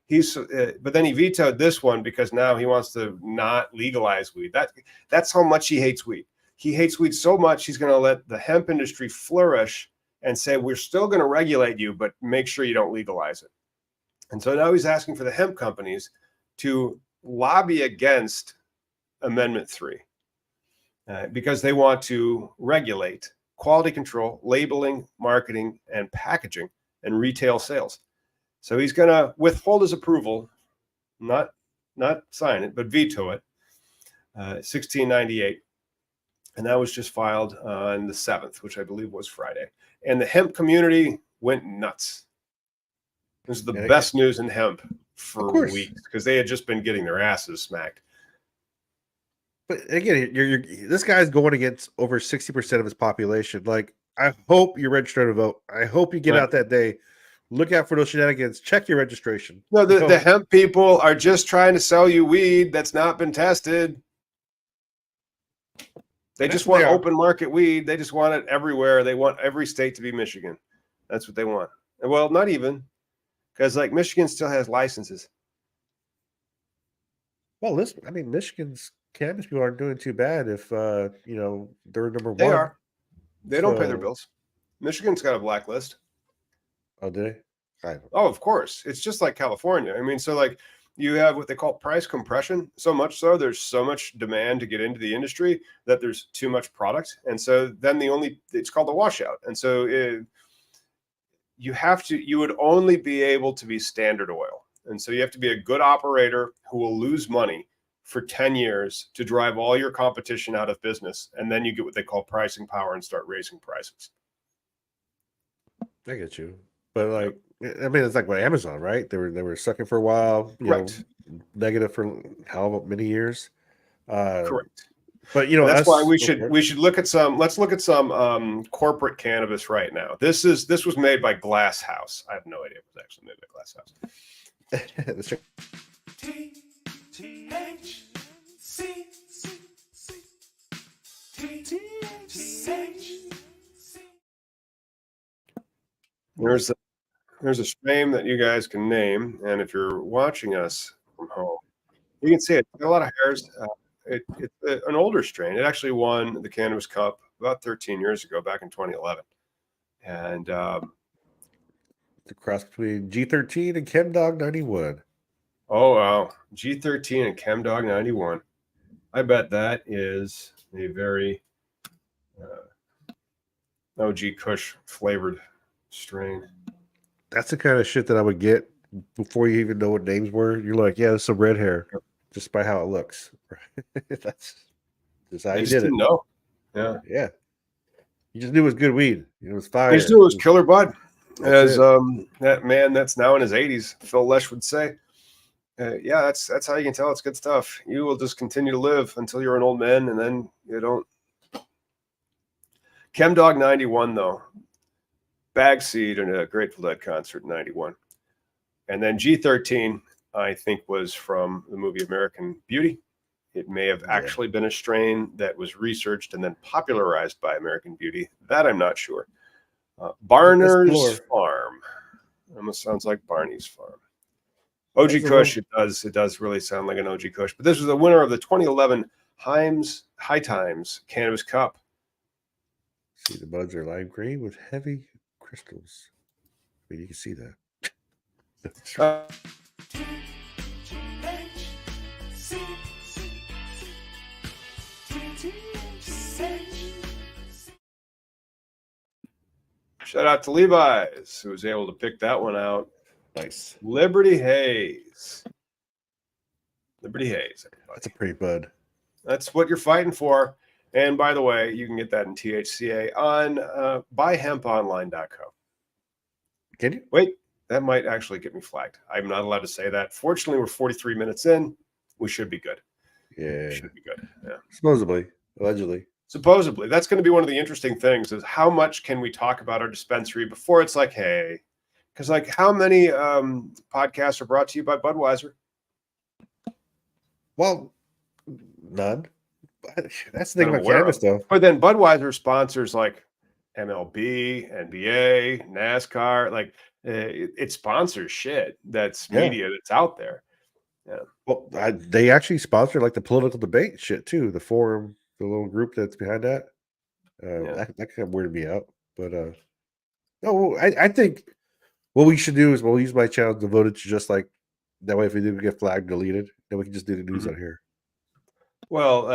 But then he vetoed this one because now he wants to not legalize weed. That's how much he hates weed. He hates weed so much he's going to let the hemp industry flourish and say we're still going to regulate you, but make sure you don't legalize it. And so now he's asking for the hemp companies to lobby against Amendment 3 because they want to regulate quality control, labeling, marketing, and packaging, and retail sales. So he's going to withhold his approval, not sign it, but veto it, 1698. And that was just filed on the 7th, which I believe was Friday. And the hemp community went nuts. This is the best news in hemp for weeks because they had just been getting their asses smacked. But again, this guy's going against over 60% of his population. Like, I hope you're registered to vote. I hope you get Right. out that day. Look out for those shenanigans. Check your registration. No, the hemp people are just trying to sell you weed that's not been tested. They just want open market weed. They just want it everywhere. They want every state to be Michigan. That's what they want. Well, not even, because like Michigan still has licenses. Well, Michigan's cannabis people aren't doing too bad if they're number They one. are. They don't pay their bills. Michigan's got a blacklist. Oh, do they? Oh, of course. It's just like California. I mean, so like you have what they call price compression. So much so there's so much demand to get into the industry that there's too much product. And so then it's called a washout. And so you would only be able to be Standard Oil. And so you have to be a good operator who will lose money for 10 years to drive all your competition out of business. And then you get what they call pricing power and start raising prices. I get you. But it's like what Amazon, right? They were sucking for a while, negative for how many years. Correct. But that's why we should look at let's look at some corporate cannabis right now. This was made by Glass House. I have no idea if it was actually made by Glass House. That's right. There's a strain that you guys can name, and if you're watching us from home, you can see it. It's got a lot of hairs. It's an older strain. It actually won the Cannabis Cup about 13 years ago, back in 2011. And the cross between G13 and ChemDog 91. Oh, wow. G13 and ChemDog 91. I bet that is a very OG Kush flavored strain. That's the kind of shit that I would get before you even know what names were. You're like, yeah, there's some red hair just by how it looks. That's just how you did it. Know. Yeah. Yeah. You just knew it was good weed. It was fire. You just knew it was killer bud. As that man that's now in his 80s, Phil Lesh would say. Yeah, that's how you can tell it's good stuff. You will just continue to live until you're an old man, and then you don't. ChemDog 91, though. Bag Seed in a Grateful Dead concert in 91. And then G13, I think, was from the movie American Beauty. It may have actually been a strain that was researched and then popularized by American Beauty. That I'm not sure. Berners Farm. Almost sounds like Barney's Farm. OG Kush, it does really sound like an OG Kush. But this was the winner of the 2011 High Times Cannabis Cup. See, the buds are lime green with heavy crystals. I mean, you can see that. Shout out to Levi's, who was able to pick that one out. Nice. Liberty Haze. Liberty Haze. Everybody. That's a pretty bud. That's what you're fighting for. And by the way, you can get that in THCA on buyhemponline.com. Can you? Wait, that might actually get me flagged. I'm not allowed to say that. Fortunately, we're 43 minutes in. We should be good. Yeah. We should be good. Yeah. Supposedly. Allegedly. Supposedly. That's going to be one of the interesting things is how much can we talk about our dispensary before it's like, hey, because like how many podcasts are brought to you by Budweiser? Well, none. That's the thing about cannabis, though. But then Budweiser sponsors like MLB, NBA, NASCAR. Like it sponsors shit that's media that's out there. Yeah. Well, they actually sponsor like the political debate shit too. The forum, the little group that's behind that. That kind of weirded me out. But no, I think what we should do is we'll use my channel devoted to just like that way. If we do get flagged, deleted, then we can just do the news on here. Well,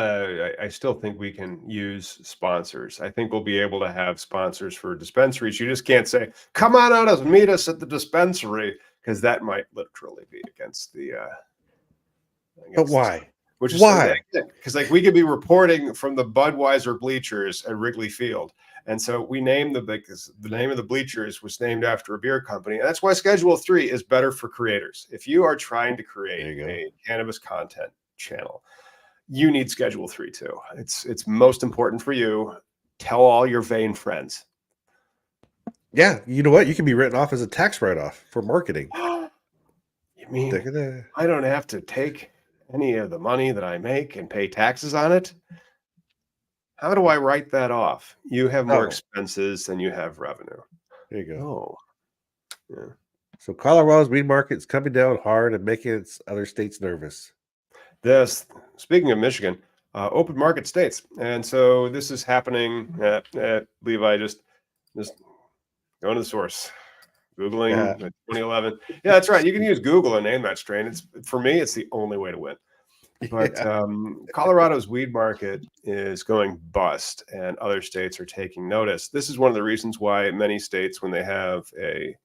I still think we can use sponsors. I think we'll be able to have sponsors for dispensaries. You just can't say, come on out and meet us at the dispensary, because that might literally be against the... but why? Which is why? Because like we could be reporting from the Budweiser bleachers at Wrigley Field. And so we named the name of the bleachers was named after a beer company. And that's why Schedule 3 is better for creators. If you are trying to create a cannabis content channel, you need Schedule 3 too. It's most important for you. Tell all your vain friends. Yeah, you know what? You can be written off as a tax write-off for marketing. You mean I don't have to take any of the money that I make and pay taxes on it? How do I write that off? You have more expenses than you have revenue. There you go. Oh, yeah. So Colorado's weed market is coming down hard and making its other states nervous. Speaking of Michigan, open market states, and so this is happening at Levi. Just going to the source, googling 2011. Yeah, that's right. You can use Google and name that strain. For me, it's the only way to win. But Colorado's weed market is going bust, and other states are taking notice. This is one of the reasons why many states, when they have a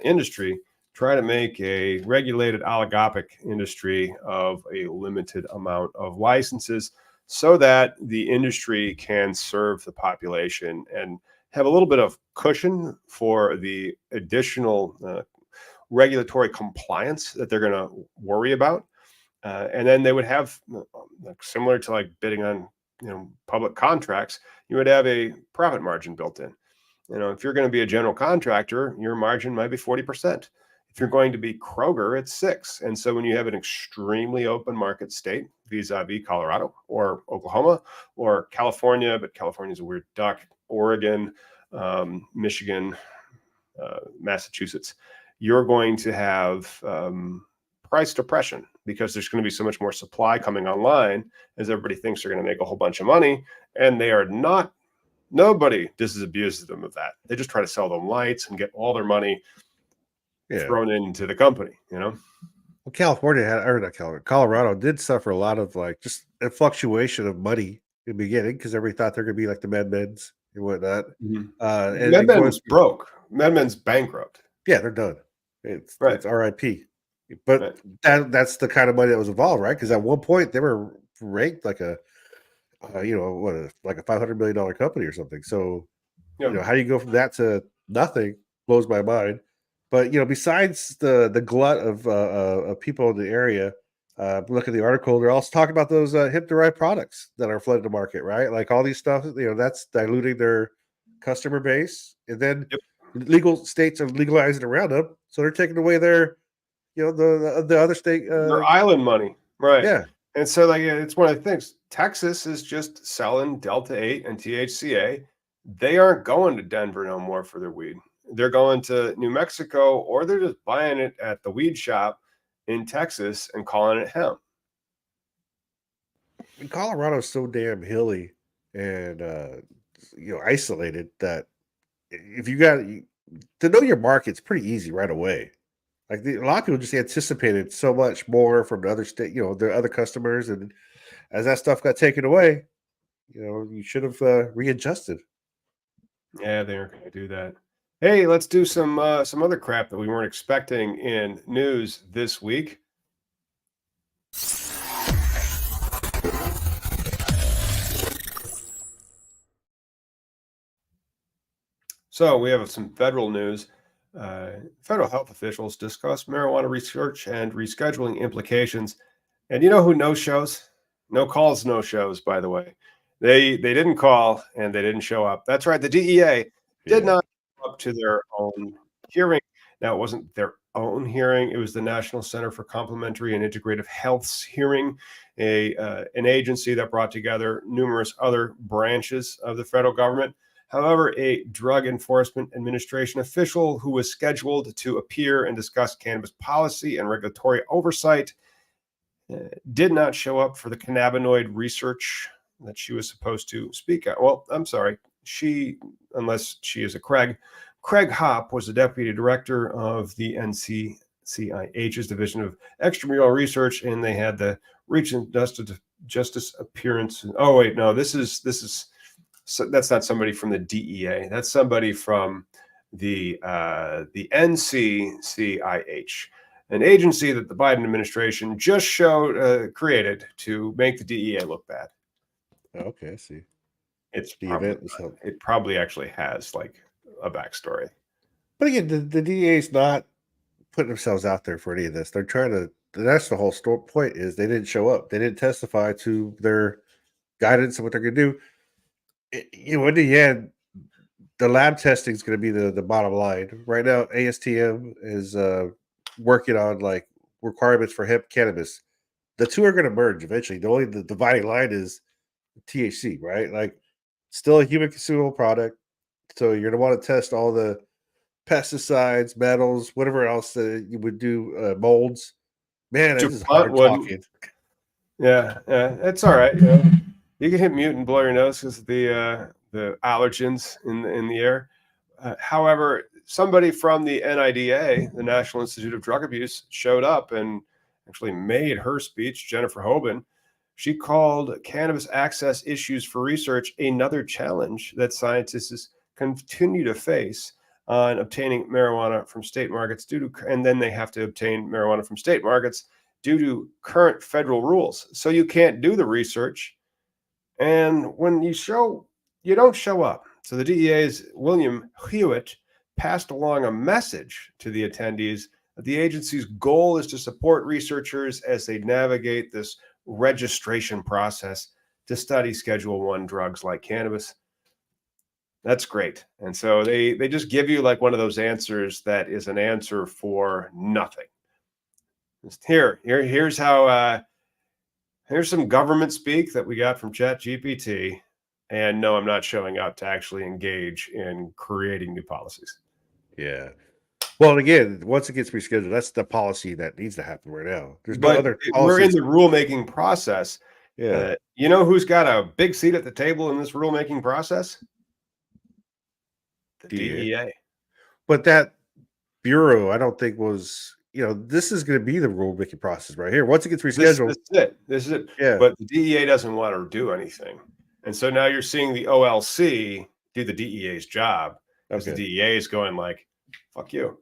industry, try to make a regulated oligopic industry of a limited amount of licenses so that the industry can serve the population and have a little bit of cushion for the additional regulatory compliance that they're going to worry about. And then they would have, similar to like bidding on, public contracts, you would have a profit margin built in. If you're going to be a general contractor, your margin might be 40%. If you're going to be Kroger, it's 6%. And so when you have an extremely open market state, vis-a-vis Colorado or Oklahoma or California, but California's a weird duck, Oregon, Michigan, Massachusetts, you're going to have price depression because there's going to be so much more supply coming online as everybody thinks they're going to make a whole bunch of money, and they are not. Nobody disabuses them of that. They just try to sell them lights and get all their money thrown into the company, Well, Colorado did suffer a lot of just a fluctuation of money in the beginning because everybody thought they're going to be like the MedMens and whatnot. Mm-hmm. MedMen's broke. MedMen's bankrupt. Yeah, they're done. It's RIP. But that's the kind of money that was involved, right? Because at one point they were ranked like a like a $500 million company or something. So, how do you go from that to nothing blows my mind. But besides the glut of people in the area, look at the article. They're also talking about those hemp-derived products that are flooding the market, right? Like all these stuff. That's diluting their customer base, and then legal states are legalizing around them, so they're taking away their, the other state, their island money, right? Yeah. And so, it's one of the things. Texas is just selling Delta 8 and THCA. They aren't going to Denver no more for their weed. They're going to New Mexico, or they're just buying it at the weed shop in Texas and calling it hemp. And Colorado is so damn hilly and isolated that if you got to know your market, it's pretty easy right away. Like a lot of people just anticipated so much more from the other state, their other customers, and as that stuff got taken away, you should have readjusted. Yeah, they aren't going to do that. Hey, let's do some other crap that we weren't expecting in news this week. So we have some federal news. Federal health officials discuss marijuana research and rescheduling implications. And you know who no shows? No calls, no shows, by the way. They didn't call and they didn't show up. That's right. The DEA did not show up to their own hearing. Now, it wasn't their own hearing. It was the National Center for Complementary and Integrative Health's hearing, an agency that brought together numerous other branches of the federal government. However, a Drug Enforcement Administration official who was scheduled to appear and discuss cannabis policy and regulatory oversight did not show up for the cannabinoid research that she was supposed to speak at. Well, I'm sorry. Unless she is a Craig Hopp was the deputy director of the NCCIH's Division of Extramural Research, and they had the Reach and Justice appearance. Oh, wait, no, that's not somebody from the DEA. That's somebody from the NCCIH, an agency that the Biden administration just created to make the DEA look bad. Okay, I see. It probably actually has like a backstory. But again, the DEA is not putting themselves out there for any of this. They're trying to that's the whole point is they didn't show up. They didn't testify to their guidance and what they're going to do. In the end, the lab testing is going to be the bottom line. Right now, ASTM is working on like requirements for hemp cannabis. The two are going to merge eventually. The dividing line is THC, right? Like, still a human consumable product. So you're going to want to test all the pesticides, metals, whatever else that you would do, molds. Man, this is DuPont hard wouldn't. talking. Yeah, it's all right. You can hit mute and blow your nose because the allergens in the air. However, somebody from the NIDA, the National Institute of Drug Abuse, showed up and actually made her speech. Jennifer Hoban, she called cannabis access issues for research another challenge that scientists continue to face on obtaining marijuana from state markets and then they have to obtain marijuana from state markets due to current federal rules. So you can't do the research. And when you don't show up. So the DEA's William Hewitt passed along a message to the attendees that the agency's goal is to support researchers as they navigate this registration process to study Schedule I drugs like cannabis. That's great. And so they just give you like one of those answers that is an answer for nothing. Here's how here's some government speak that we got from ChatGPT. And no, I'm not showing up to actually engage in creating new policies. Yeah. Well, and again, once it gets rescheduled, that's the policy that needs to happen right now. There's no other we're in policies. the rulemaking process. Yeah. You know who's got a big seat at the table in this rulemaking process? The DEA. But that bureau, I don't think was, this is going to be the rulemaking process right here. Once it gets rescheduled. This is it. Yeah. But the DEA doesn't want to do anything. And so now you're seeing the OLC do the DEA's job because the DEA is going like, fuck you.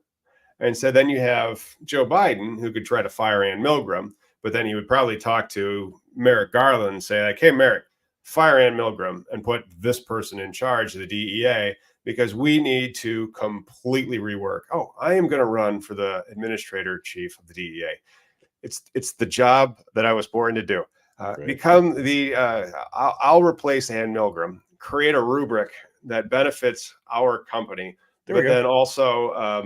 And so then you have Joe Biden, who could try to fire Ann Milgram, but then he would probably talk to Merrick Garland and say, like, hey, Merrick, fire Ann Milgram and put this person in charge of the DEA because we need to completely rework. Oh, I am going to run for the administrator chief of the DEA. It's the job that I was born to do. Become the I'll replace Ann Milgram, create a rubric that benefits our company, but then also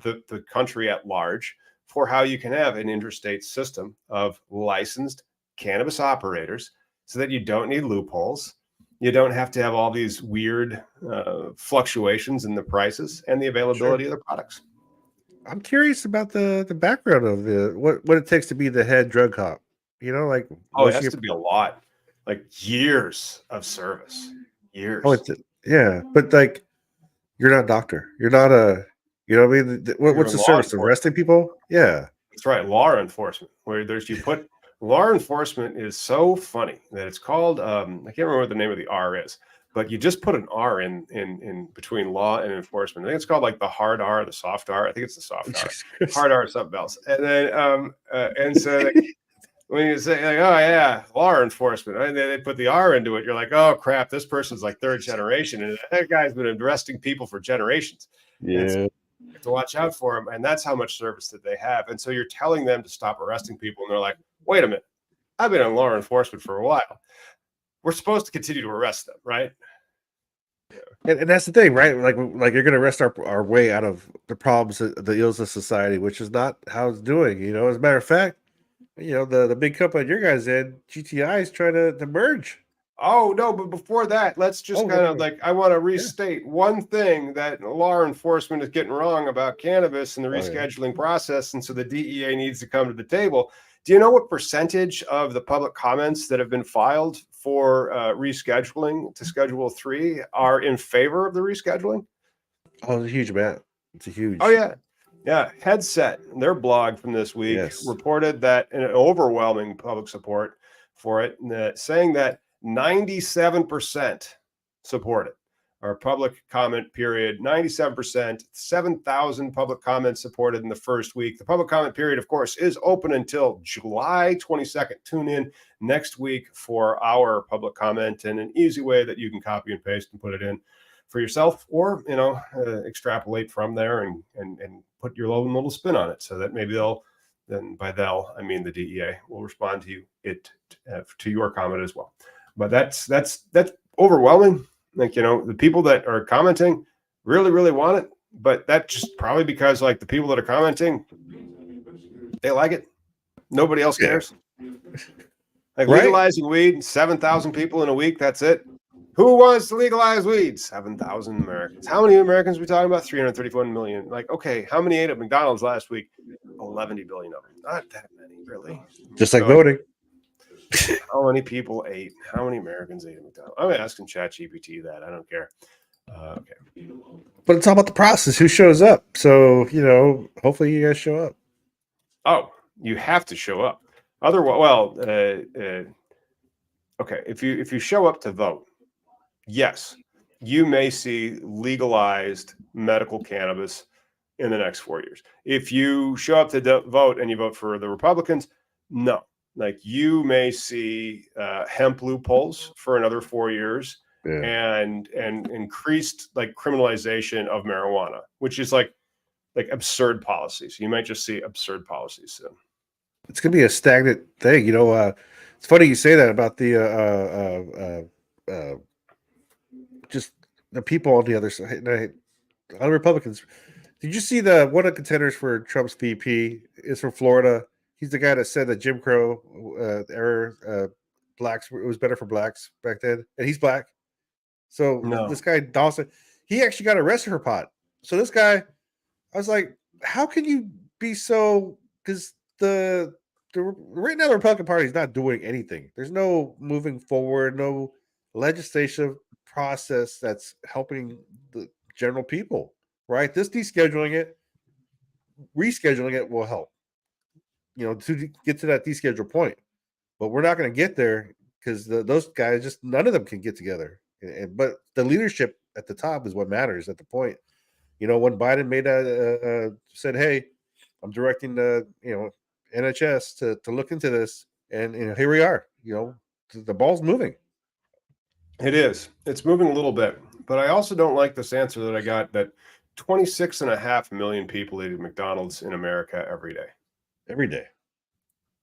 the country at large for how you can have an interstate system of licensed cannabis operators so that you don't need loopholes. You don't have to have all these weird fluctuations in the prices and the availability of the products. I'm curious about the background of what it takes to be the head drug cop. It has to be a lot, like years of service. Years. But like, you're not a doctor. You're not a, what I mean? What's the service? Arresting people? Yeah. That's right. Law enforcement, where law enforcement is so funny that it's called, I can't remember what the name of the R is, but you just put an R in between law and enforcement. I think it's called like the hard R, the soft R. I think it's the soft R. Hard R is something else. And then, and so when you say, like, oh, yeah, law enforcement, and they put the R into it, you're like, oh, crap, this person's like third generation. And that guy's been arresting people for generations. Yeah. So you have to watch out for them. And that's how much service that they have. And so you're telling them to stop arresting people. And they're like, wait a minute, I've been in law enforcement for a while. We're supposed to continue to arrest them, right? Yeah. And that's the thing, right? Like you're going to arrest our way out of the problems, the ills of society, which is not how it's doing. As a matter of fact, the big company your guys in, GTI, is trying to merge. Oh, no, but before that, let's just I want to restate one thing that law enforcement is getting wrong about cannabis and the rescheduling process. And so the DEA needs to come to the table. Do you know what percentage of the public comments that have been filed for rescheduling to Schedule III are in favor of the rescheduling? Oh, it's a huge amount. It's a huge. Oh, yeah. Yeah, Headset, their blog from this week reported that an overwhelming public support for it, saying that 97% support it. Our public comment period, 97%, 7,000 public comments supported in the first week. The public comment period, of course, is open until July 22nd. Tune in next week for our public comment and an easy way that you can copy and paste and put it in for yourself, or extrapolate from there and put your own little spin on it, so that maybe they'll then by they'll, I mean the DEA will respond to you to your comment as well. But that's overwhelming. Like, the people that are commenting really, really want it, but that's just probably because like the people that are commenting, they like it. Nobody else cares. Like legalizing weed, 7,000 people in a week. That's it. Who wants to legalize weed? 7,000 Americans. How many Americans are we talking about? 331 million. Like, okay, how many ate at McDonald's last week? 11 billion of them. Not that many, really. Just like voting. How many people ate? How many Americans ate at McDonald's? I'm asking ChatGPT that. I don't care. Okay. But it's all about the process. Who shows up? So, hopefully you guys show up. Oh, you have to show up. Otherwise, well, okay. If you show up to vote, yes, you may see legalized medical cannabis in the next 4 years. If you show up to vote and you vote for the Republicans, no. Like you may see hemp loopholes for another 4 years, and increased like criminalization of marijuana, which is like absurd policies. You might just see absurd policies soon. It's gonna be a stagnant thing, It's funny you say that about the just the people on the other side. Other Republicans. Did you see one of the contenders for Trump's VP is from Florida? He's the guy that said that Jim Crow blacks it was better for blacks back then, and he's black. So this guy Dawson, he actually got arrested for pot. So this guy, I was like, how can you be so? Because the right now the Republican Party is not doing anything. There's no moving forward, no legislative process that's helping the general people. Right? This rescheduling it will help. To get to that deschedule point, but we're not going to get there because those guys just none of them can get together. But the leadership at the top is what matters at the point. When Biden made said, "Hey, I'm directing the NHS to look into this," and here we are. The ball's moving. It is. It's moving a little bit, but I also don't like this answer that I got that 26.5 million people eat at McDonald's in America every day. Every day.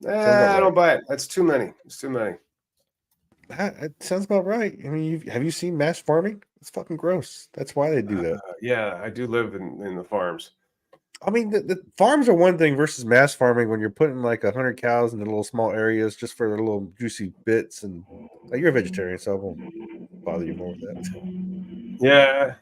I don't buy it. That's too many. It's too many. That sounds about right. I mean, have you seen mass farming? It's fucking gross. That's why they do that. Yeah, I do live in the farms. I mean, the farms are one thing versus mass farming when you're putting like 100 cows into little small areas just for the little juicy bits. And you're a vegetarian, so I won't bother you more with that.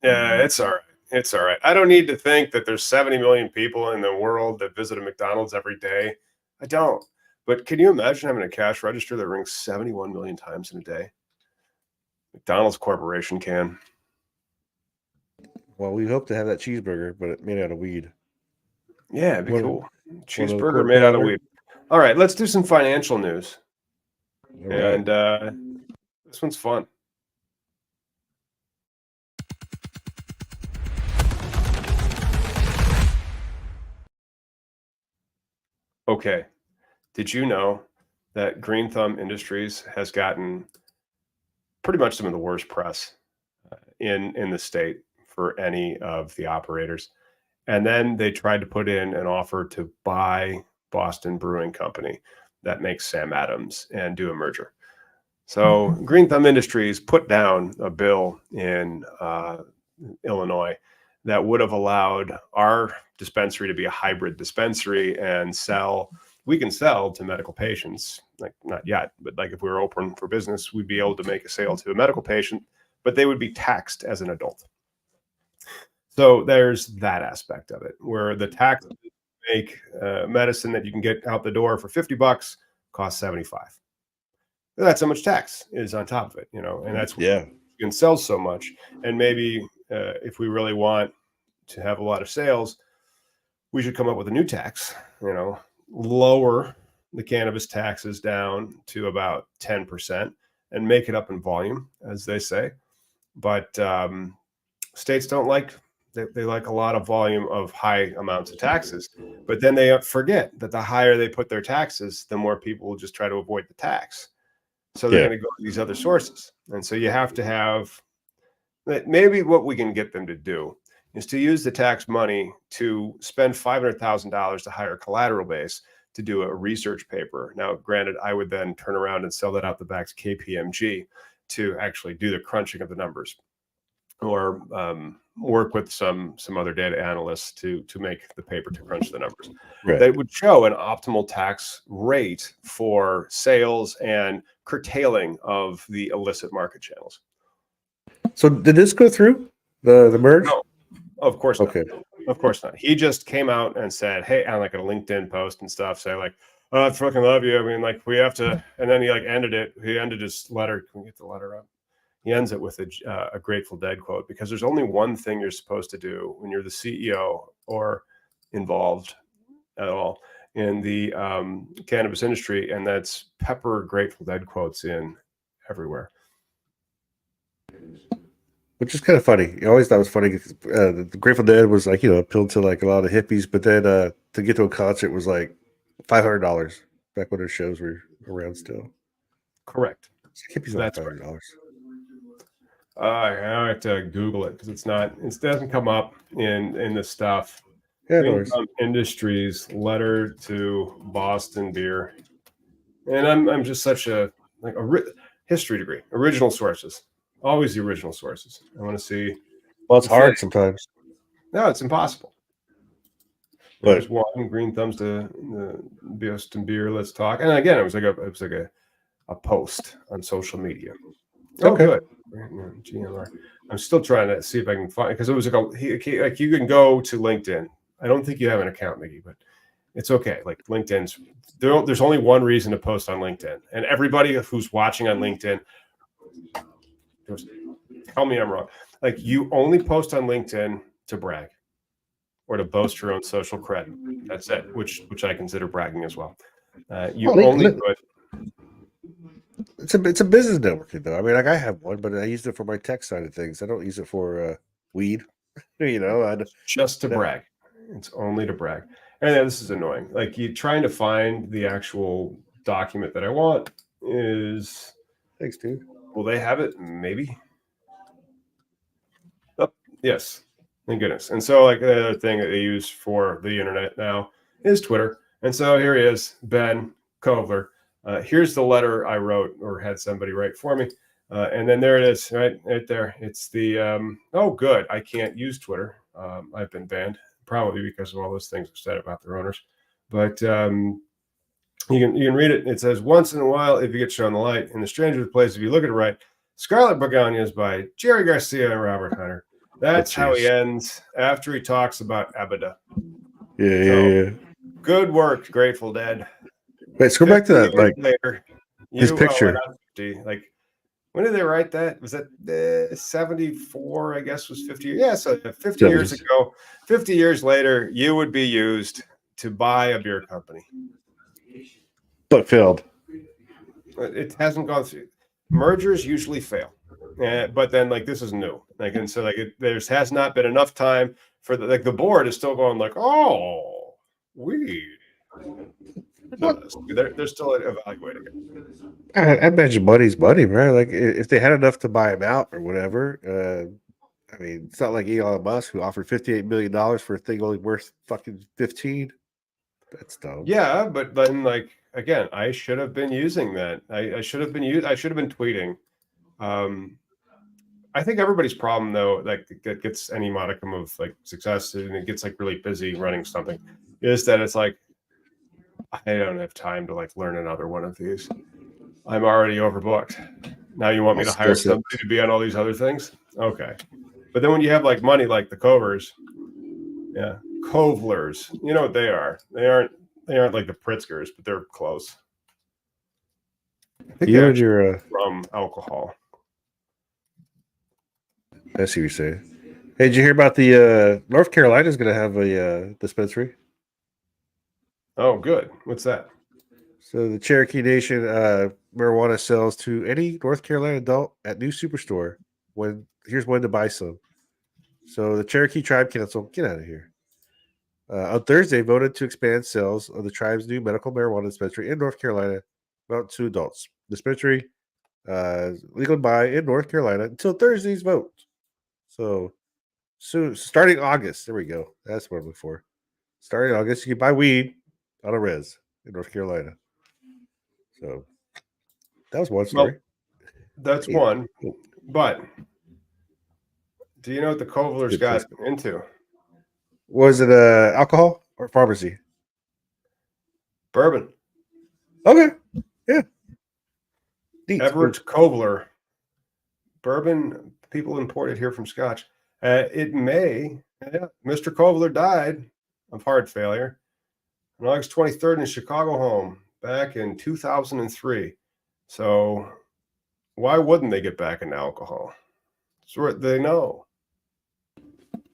Yeah, it's all right. It's all right. I don't need to think that there's 70 million people in the world that visit a McDonald's every day. I don't. But can you imagine having a cash register that rings 71 million times in a day? McDonald's Corporation can. Well, we hope to have that cheeseburger, but it made out of weed. Yeah, it'd be cool. Cheeseburger made out of weed. All right, let's do some financial news. And this one's fun. Okay. Did you know that Green Thumb Industries has gotten pretty much some of the worst press in the state for any of the operators? And then they tried to put in an offer to buy Boston Brewing Company that makes Sam Adams and do a merger. So Green Thumb Industries put down a bill in Illinois that would have allowed our dispensary to be a hybrid dispensary and we can sell to medical patients, like not yet, but like if we were open for business, we'd be able to make a sale to a medical patient, but they would be taxed as an adult. So there's that aspect of it where the tax make medicine that you can get out the door for $50 costs $75. That's how much tax is on top of it, and that's you can sell so much. And maybe if we really want to have a lot of sales, we should come up with a new tax, lower the cannabis taxes down to about 10% and make it up in volume, as they say. But states don't like, they like a lot of volume of high amounts of taxes, but then they forget that the higher they put their taxes, the more people will just try to avoid the tax. So they're going to go to these other sources. And so you have to have maybe what we can get them to do is to use the tax money to spend $500,000 to hire a collateral base to do a research paper. Now, granted, I would then turn around and sell that out the back to KPMG to actually do the crunching of the numbers, or work with some other data analysts to make the paper to crunch the numbers. Right. That would show an optimal tax rate for sales and curtailing of the illicit market channels. So did this go through the merge? No, of course not. Okay. Of course not. He just came out and said, "Hey," on like a LinkedIn post and stuff, say like, "Oh, I fucking love you. I mean, like, we have to," and then he like ended it. He ended his letter. Can we get the letter up? He ends it with a Grateful Dead quote, because there's only one thing you're supposed to do when you're the CEO or involved at all in the cannabis industry, and that's pepper Grateful Dead quotes in everywhere. Which is kind of funny. I always thought it was funny. The Grateful Dead was like, appealed to like a lot of hippies, but then to get to a concert was like $500 back when their shows were around still. Correct. Hippies not $500. I have to Google it because it doesn't come up in the stuff. Yeah, Green Thumb Industries letter to Boston Beer, and I'm just such a history degree, original sources, always the original sources. I want to see. Well, it's hard sometimes. No, it's impossible. But there's one Green Thumbs to the Boston Beer. Let's talk. And again, it was like a post on social media. Okay. Oh, good. GMR. I'm still trying to see if I can find, because it was like you can go to LinkedIn. I don't think you have an account, Mickey, but it's okay. Like LinkedIn's there's only one reason to post on LinkedIn, and everybody who's watching on LinkedIn, tell me I'm wrong. Like, you only post on LinkedIn to brag or to boast your own social cred. That's it, which I consider bragging as well. It's a business networking though. I mean, like, I have one, but I use it for my tech side of things. I don't use it for weed. Just to brag. It's only to brag. And then this is annoying. Like, you trying to find the actual document that I want is. Thanks, dude. Will they have it? Maybe. Oh, yes. Thank goodness. And so, like, the other thing that they use for the internet now is Twitter. And so here he is, Ben Kovler. Here's the letter I wrote, or had somebody write for me. And then there it is, right there. It's the, oh, good. I can't use Twitter. I've been banned, probably because of all those things said about their owners. But you can read it. It says, "Once in a while, if you get shown the light, in the stranger's place, if you look at it right, Scarlet Begonias by Jerry Garcia and Robert Hunter." That's how he ends after he talks about EBITDA. Yeah. Good work, Grateful Dead. Wait, let's go back to that. Like, later, his picture. Like, when did they write that? Was that 74? I guess was 50. Yeah, so 50 years ago. 50 years later, you would be used to buy a beer company. But failed. It hasn't gone through. Mergers usually fail. But then, like, this is new. Like, and so, like, there has not been enough time for the board is still going like, oh, weed. They're still evaluating it. I imagine money's money, right? Like, if they had enough to buy him out or whatever, I mean, it's not like Elon Musk, who offered $58 million for a thing only worth fucking 15. That's dumb. Yeah, but then, like, again, I should have been using that. I should have been tweeting. I think everybody's problem, though, like, that gets any modicum of like success and it gets like really busy running something, is that it's like, I don't have time to like learn another one of these. I'm already overbooked. Now you want me to hire somebody to be on all these other things? Okay. But then when you have like money like the Covers, Kovlers, you know what they are. They aren't like the Pritzkers, but they're close. I think you and your from alcohol. I see what you're saying. Hey, did you hear about the North Carolina's going to have a dispensary? Oh, good. What's that? So the Cherokee Nation marijuana sells to any North Carolina adult at new superstore. Here's when to buy some. So the Cherokee Tribe Council, get out of here, on Thursday voted to expand sales of the tribe's new medical marijuana dispensary in North Carolina out to adults. Dispensary legal to buy in North Carolina until Thursday's vote. So So starting August, there we go. That's what I'm looking for. Starting August, you can buy weed on a res in North Carolina. So that was one Well, story. that's Yeah. one. But do you know what the Kovlers Good got placement. into? Was it alcohol or pharmacy? Bourbon. Okay. Yeah. Neat. Everett Kovler. Bourbon, people import it here from Scotch. It may, yeah, Mr. Kovler died of heart failure on August 23rd in his Chicago home back in 2003. So why wouldn't they get back into alcohol? It's what they know.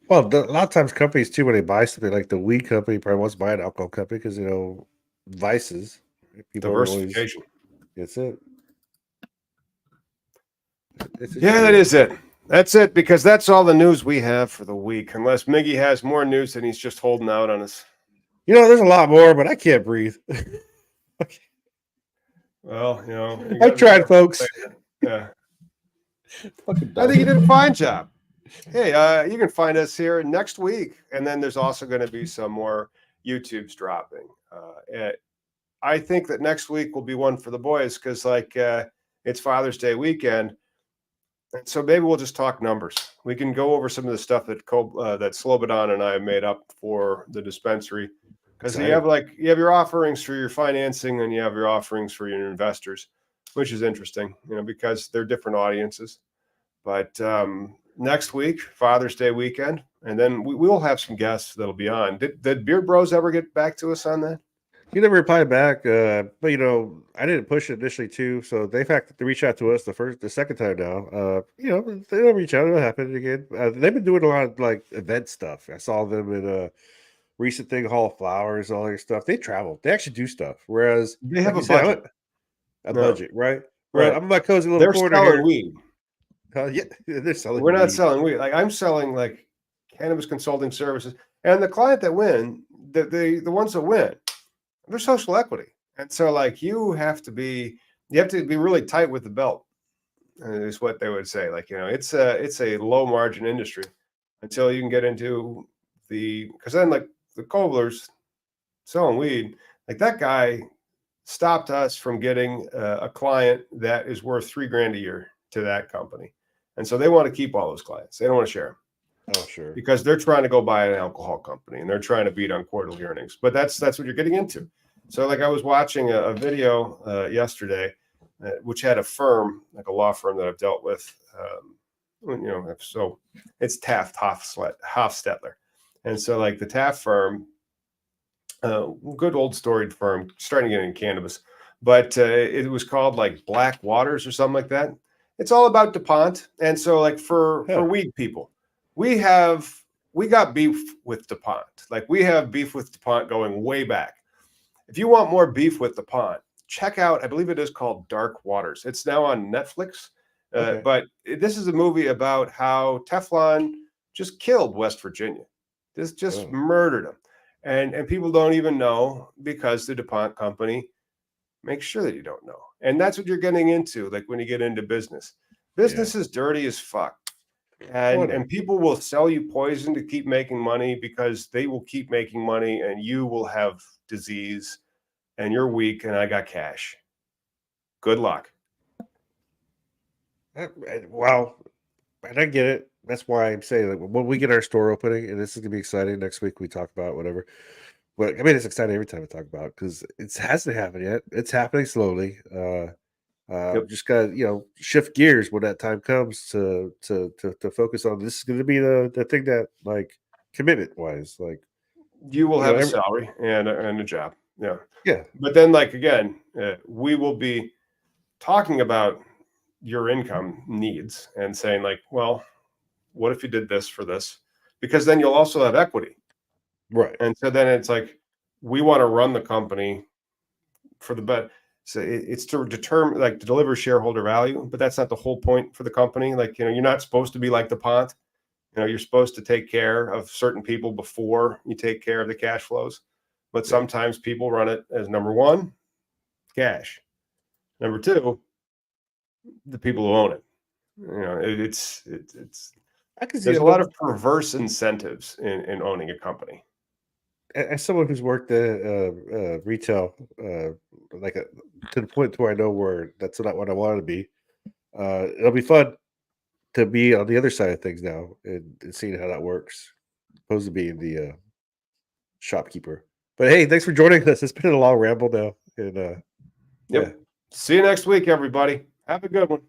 Well, a lot of times companies too, when they buy something, like the weed company probably wants to buy an alcohol company because vices. People are always. Diversification. That's it. It's Yeah, interesting. that is it. That's it, because that's all the news we have for the week. Unless Miggy has more news and he's just holding out on us. There's a lot more, but I can't breathe. Well, you I got to be tried, careful. folks. Yeah. Fucking I think you dying. did a fine job. Hey, you can find us here next week, and then there's also going to be some more YouTubes dropping. I think that next week will be one for the boys because, it's Father's Day weekend, and so maybe we'll just talk numbers. We can go over some of the stuff that Slobodan and I have made up for the dispensary, because you have your offerings for your financing and you have your offerings for your investors, which is interesting, because they're different audiences. But next week, Father's Day weekend, and then we will have some guests that'll be on. Did Beard Bros ever get back to us on that? You never replied back, but I didn't push it initially too. So they fact they reached out to us the second time now. They don't reach out. It'll happen again. They've been doing a lot of like event stuff. I saw them in a recent thing, Hall of Flowers, all their stuff. They travel. They actually do stuff. Whereas, They like have you a said, budget. a No, budget, right? Well, right. I'm in my cozy little They're corner selling here. weed. Yeah, they're selling We're not weed. selling weed. Like, I'm selling like cannabis consulting services, and the client that win, the ones that win, they're social equity, and so like you have to be really tight with the belt, is what they would say. Like, it's a low margin industry until you can get into because then, like, the Koblers selling weed, like that guy stopped us from getting a client that is worth $3,000 a year to that company. And so they want to keep all those clients. They don't want to share them Oh, sure. because they're trying to go buy an alcohol company and they're trying to beat on quarterly earnings. But that's what you're getting into. So, like, I was watching a video yesterday, which had a firm, like a law firm that I've dealt with. So it's Taft Hofstetler. And so, like, the Taft firm, good old storied firm, starting to get in cannabis, but it was called like Black Waters or something like that. It's all about DuPont, and so, like, for weed people, we got beef with DuPont. Like, we have beef with DuPont going way back. If you want more beef with DuPont, check out, I believe it is called Dark Waters. It's now on Netflix. Okay. But this is a movie about how Teflon just killed West Virginia. Just murdered them. And people don't even know because the DuPont company makes sure that you don't know. And that's what you're getting into, like, when you get into business. Business is dirty as fuck. And people will sell you poison to keep making money because they will keep making money and you will have disease and you're weak and I got cash. Good luck. Wow. And I get it. That's why I'm saying that when we get our store opening, and this is gonna be exciting. Next week we talk about whatever. But I mean, it's exciting every time we talk about it because it hasn't happened yet. It's happening slowly. Yep. Just gotta shift gears when that time comes to focus on this is going to be the thing that, like, commitment wise, like, You will have a salary and a job. Yeah. Yeah. But then, like, again, we will be talking about your income needs and saying, like, well, what if you did this for this? Because then you'll also have equity. Right. And so then it's like, we want to run the company for the bet. So it's to determine, like, to deliver shareholder value, but that's not the whole point for the company. Like, you're not supposed to be like DuPont. You're supposed to take care of certain people before you take care of the cash flows. But sometimes people run it as number one, cash. Number two, the people who own it. It's I can see There's it, a but lot of perverse incentives in owning a company. as someone who's worked the retail, like to the point to where I know where that's not what I wanted to be. It'll be fun to be on the other side of things now and seeing how that works, opposed to being the shopkeeper. But hey, thanks for joining us. It's been a long ramble now, and Yep. yeah. See you next week, everybody. Have a good one.